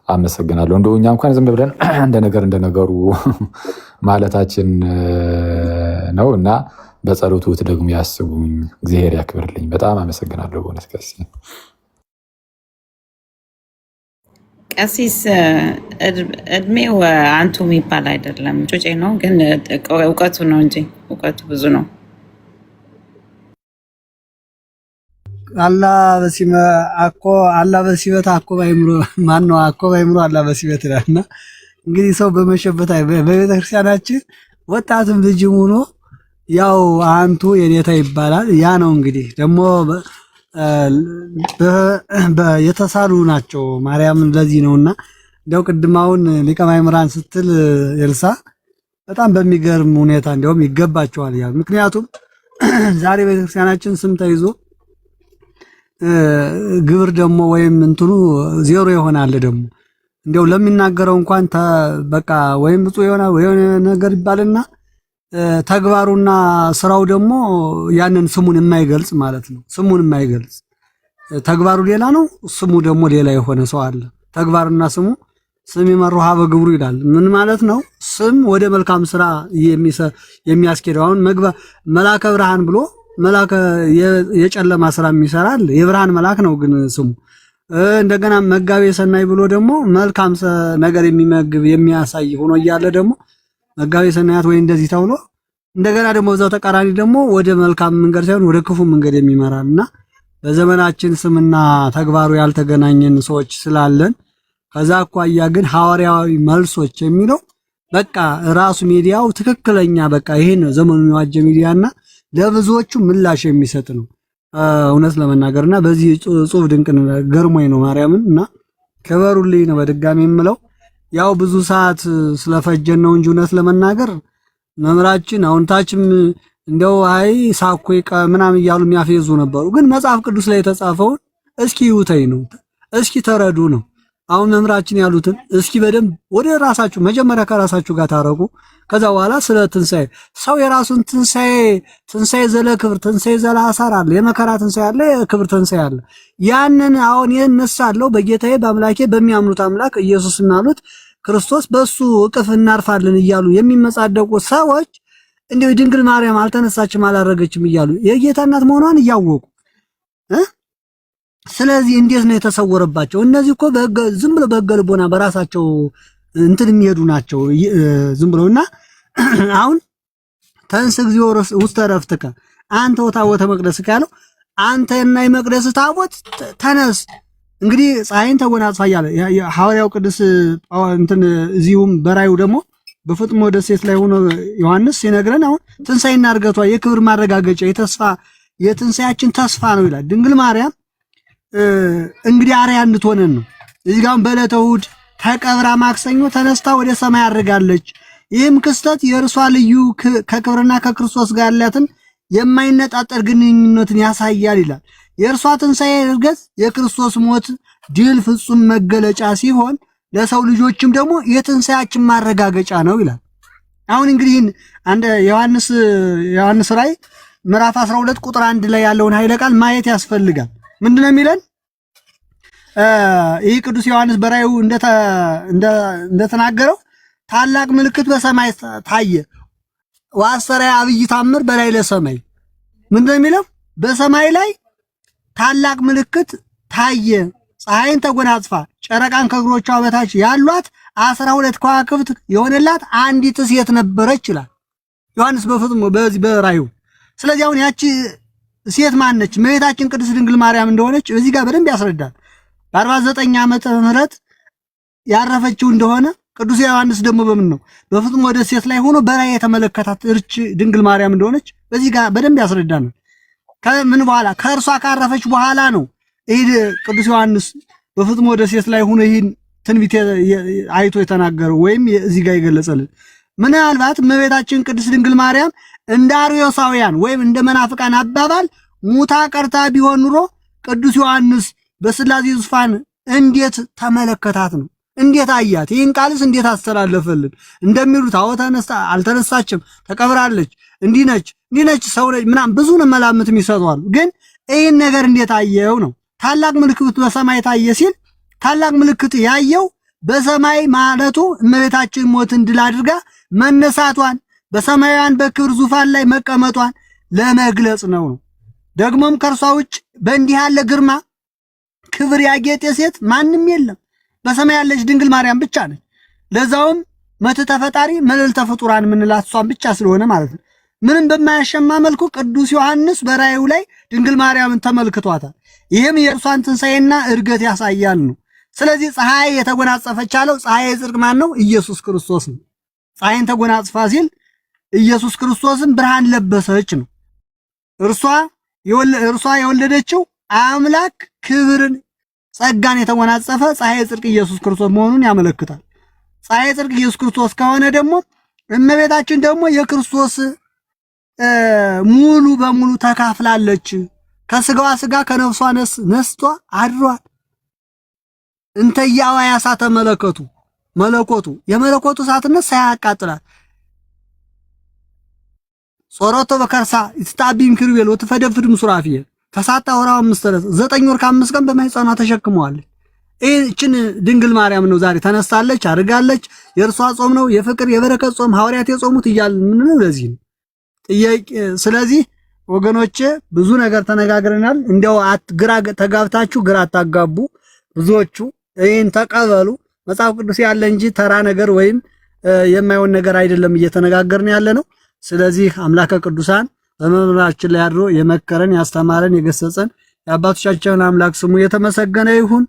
አመሰግናለሁ። እንደው እኛ እንኳን ዝም ብለን እንደነገሩ ማለታችን ነው እና በጸሎቱት ደግሞ ያስቡኝ። እግዚአብሔር ያክብርልኝ። በጣም አመሰግናለሁ በእውነት ቀሲስ። ቀሲስ እድሜው አንቱ የሚባል አይደለም፣ ጩጬ ነው። ግን እውቀቱ ነው እንጂ እውቀቱ ብዙ ነው። አላ በሲበት አኮ ባይምሮ ማን ነው? አኮ ባይምሮ አላ በሲበት ይላልና እንግዲህ ሰው በመሸበት በቤተክርስቲያናችን ወጣትም ልጅም ሆኖ ያው አንቱ የኔታ ይባላል። ያ ነው እንግዲህ ደግሞ የተሳሉ ናቸው ማርያምን። ለዚህ ነውና እንደው ቅድማውን ሊቀ ማእምራን ስትል ኤልሳ በጣም በሚገርም ሁኔታ እንደውም ይገባቸዋል ያ። ምክንያቱም ዛሬ ቤተክርስቲያናችን ስም ተይዞ ግብር ደግሞ ወይም እንትኑ ዜሮ ይሆናል። ደግሞ እንደው ለሚናገረው እንኳን በቃ ወይም ብፁዕ የሆነ ነገር ይባልና ተግባሩና ስራው ደግሞ ያንን ስሙን የማይገልጽ ማለት ነው። ስሙን የማይገልጽ ተግባሩ ሌላ ነው፣ ስሙ ደግሞ ሌላ የሆነ ሰው አለ። ተግባርና ስሙ ስም ይመሩ ሀበ ግብሩ ይላል። ምን ማለት ነው? ስም ወደ መልካም ስራ የሚያስኬደው አሁን መላከ ብርሃን ብሎ መላከ የጨለማ ስራ የሚሰራል የብርሃን መልአክ ነው ግን ስሙ። እንደገና መጋቤ ሰናይ ብሎ ደግሞ መልካም ነገር የሚመግብ የሚያሳይ ሆኖ እያለ ደግሞ መጋቤ ሰናያት ወይ እንደዚህ ተብሎ እንደገና ደግሞ በዛው ተቃራኒ ደግሞ ወደ መልካም መንገድ ሳይሆን ወደ ክፉ መንገድ የሚመራልና በዘመናችን ስምና ተግባሩ ያልተገናኘን ሰዎች ስላለን ከዛ አኳያ ግን ሐዋርያዊ መልሶች የሚለው በቃ ራሱ ሚዲያው ትክክለኛ በቃ ይሄን ዘመኑን የዋጀ ሚዲያና ለብዙዎቹ ምላሽ የሚሰጥ ነው። እውነት ለመናገርና በዚህ ጽሁፍ ድንቅ ገርሞኝ ነው ማርያምን እና ከበሩልኝ ነው በድጋሚ የምለው። ያው ብዙ ሰዓት ስለፈጀን ነው እንጂ እውነት ለመናገር መምራችን አሁን ታችም እንደው አይ ሳኮይ ምናምን እያሉ የሚያፈዙ ነበሩ። ግን መጽሐፍ ቅዱስ ላይ የተጻፈውን እስኪ ይውተይ ነው፣ እስኪ ተረዱ ነው። አሁን መምራችን ያሉትን እስኪ በደንብ ወደ ራሳችሁ መጀመሪያ ከራሳችሁ ጋር ታረቁ። ከዛ በኋላ ስለ ትንሳኤ ሰው የራሱን ትንሳኤ ዘለ ክብር፣ ትንሳኤ ዘለ አሳር አለ፣ የመከራ ትንሳኤ አለ፣ የክብር ትንሳኤ አለ። ያንን አሁን እነሳለሁ በጌታዬ በአምላኬ በሚያምኑት አምላክ ኢየሱስ እናሉት ክርስቶስ በሱ እቅፍ እናርፋለን እያሉ የሚመጻደቁ ሰዎች እንደው ድንግል ማርያም አልተነሳችም አላረገችም እያሉ የጌታ እናት መሆኗን እያወቁ ስለዚህ እንዴት ነው የተሰወረባቸው? እነዚህ እኮ ዝም ብለው በገልቦና በራሳቸው እንትን የሚሄዱ ናቸው ዝም ብለውና አሁን ተንስ እግዚኦ ውስተ ዕረፍትከ አንተ ወታቦተ መቅደስ ካለው አንተና የመቅደስ ታቦት ተነስ። እንግዲህ ፀሐይን ተጎናጽፋ እያለ ሐዋርያው ቅዱስ እንትን እዚሁም በራዩ ደግሞ በፍጥሞ ደሴት ላይ ሆኖ ዮሐንስ ሲነግረን አሁን ትንሳኤና እርገቷ የክብር ማረጋገጫ የተስፋ የትንሳኤያችን ተስፋ ነው ይላል። ድንግል ማርያም እንግዲህ አርአያ እንድትሆነን ነው። እዚህ ጋር በዕለተ እሑድ ተቀብራ ማክሰኞ ተነስታ ወደ ሰማይ አድርጋለች። ይህም ክስተት የእርሷ ልዩ ከክብርና ከክርስቶስ ጋር ያላትን የማይነጣጠር ግንኙነትን ያሳያል ይላል። የእርሷ ትንሳኤ እርገት የክርስቶስ ሞት ድል ፍጹም መገለጫ ሲሆን ለሰው ልጆችም ደግሞ የትንሳኤያችን ማረጋገጫ ነው ይላል። አሁን እንግዲህ አንድ ዮሐንስ ራእይ ምዕራፍ 12 ቁጥር 1 ላይ ያለውን ኃይለ ቃል ማየት ያስፈልጋል። ምንድነው የሚለን? ይህ ቅዱስ ዮሐንስ በራእዩ እንደተናገረው ታላቅ ምልክት በሰማይ ታየ፣ ወአስተርአየ አብይ ተአምር በላይ ለሰማይ። ምንድነው የሚለው? በሰማይ ላይ ታላቅ ምልክት ታየ፣ ፀሐይን ተጎናጽፋ ጨረቃን ከእግሮቿ በታች ያሏት 12 ከዋክብት የሆነላት አንዲት ሴት ነበረች ይላል ዮሐንስ በፍጥሞ በዚህ በራእዩ። ስለዚህ አሁን ያቺ ሴት ማነች? እመቤታችን ቅድስት ድንግል ማርያም እንደሆነች እዚህ ጋር በደንብ ያስረዳል። በ49 ዓመተ ምህረት ያረፈችው እንደሆነ ቅዱስ ዮሐንስ ደግሞ በምን ነው በፍጥሞ ደሴት ላይ ሆኖ በራእይ የተመለከታት እርች ድንግል ማርያም እንደሆነች በዚህ ጋር በደንብ ያስረዳናል። ከምን በኋላ ከእርሷ ካረፈች በኋላ ነው ይህ ቅዱስ ዮሐንስ በፍጥሞ ደሴት ላይ ሆኖ ይህን ትንቢት አይቶ የተናገረው ወይም እዚህ ጋር የገለጸልን። ምናልባት እመቤታችን ቅድስት ድንግል ማርያም እንደ አርዮሳውያን ወይም እንደ መናፍቃን አባባል ሙታ ቀርታ ቢሆን ኑሮ ቅዱስ ዮሐንስ በስላሴ ዙፋን እንዴት ተመለከታት ነው? እንዴት አያት? ይህን ቃልስ እንዴት አስተላለፈልን? እንደሚሉት አዎ አልተነሳችም፣ ተቀብራለች፣ እንዲህ ነች፣ ሰው ነች ምናምን ብዙ መላምት ይሰጧሉ። ግን ይህን ነገር እንዴት አየው ነው? ታላቅ ምልክት በሰማይ ታየ ሲል ታላቅ ምልክት ያየው በሰማይ ማለቱ እመቤታችን ሞትን ድል አድርጋ መነሳቷን በሰማያውያን በክብር ዙፋን ላይ መቀመጧን ለመግለጽ ነው። ደግሞም ከእርሷ ውጭ በእንዲህ ያለ ግርማ ክብር ያጌጠ ሴት ማንም የለም። በሰማይ ያለች ድንግል ማርያም ብቻ ነች። ለዛውም መትሕተ ፈጣሪ መልዕልተ ፍጡራን የምንላት እሷን ብቻ ስለሆነ ማለት ነው። ምንም በማያሸማ መልኩ ቅዱስ ዮሐንስ በራእዩ ላይ ድንግል ማርያምን ተመልክቷታል። ይህም የእርሷን ትንሣኤና እርገት ያሳያል ነው። ስለዚህ ፀሐይ የተጎናጸፈች አለው። ፀሐይ ጽድቅ ማን ነው? ኢየሱስ ክርስቶስ ነው። ፀሐይን ተጎናጽፋ ሲል ኢየሱስ ክርስቶስን ብርሃን ለበሰች ነው። እርሷ የወለደችው አምላክ ክብርን ጸጋን የተጎናጸፈ ፀሐይ ጽድቅ ኢየሱስ ክርስቶስ መሆኑን ያመለክታል። ፀሐይ ጽድቅ ኢየሱስ ክርስቶስ ከሆነ ደግሞ እመቤታችን ደግሞ የክርስቶስ ሙሉ በሙሉ ተካፍላለች። ከስጋዋ ስጋ ከነፍሷ ነስቷ አድሯል። እንተ ያዋያ እሳተ መለኮቱ የመለኮቱ እሳትነት ሳያቃጥላት ጾረቶ በከርሳ ይትጣቢም ኪሩቤል ወትፈደፍድም ሱራፊል ተሳታ ወራው 9 ወር ከ5 ቀን በማህፀኗ ተሸክመዋለች። ይህችን ድንግል ማርያም ነው ዛሬ ተነሳለች፣ አድርጋለች። የእርሷ ጾም ነው የፍቅር የበረከት ጾም ሐዋርያት የጾሙት እያልን ምንለው ለዚህ ነው ጥያቄ። ስለዚህ ወገኖቼ ብዙ ነገር ተነጋግረናል። እንዲያው ግራ ተጋብታችሁ ግራ አታጋቡ። ብዙዎቹ ይህን ተቀበሉ። መጽሐፍ ቅዱስ ያለ እንጂ ተራ ነገር ወይም የማይሆን ነገር አይደለም እየተነጋገርን ያለ ነው። ስለዚህ አምላከ ቅዱሳን በመምህራችን ላይ አድሮ የመከረን ያስተማረን የገሰጸን የአባቶቻችን አምላክ ስሙ የተመሰገነ ይሁን።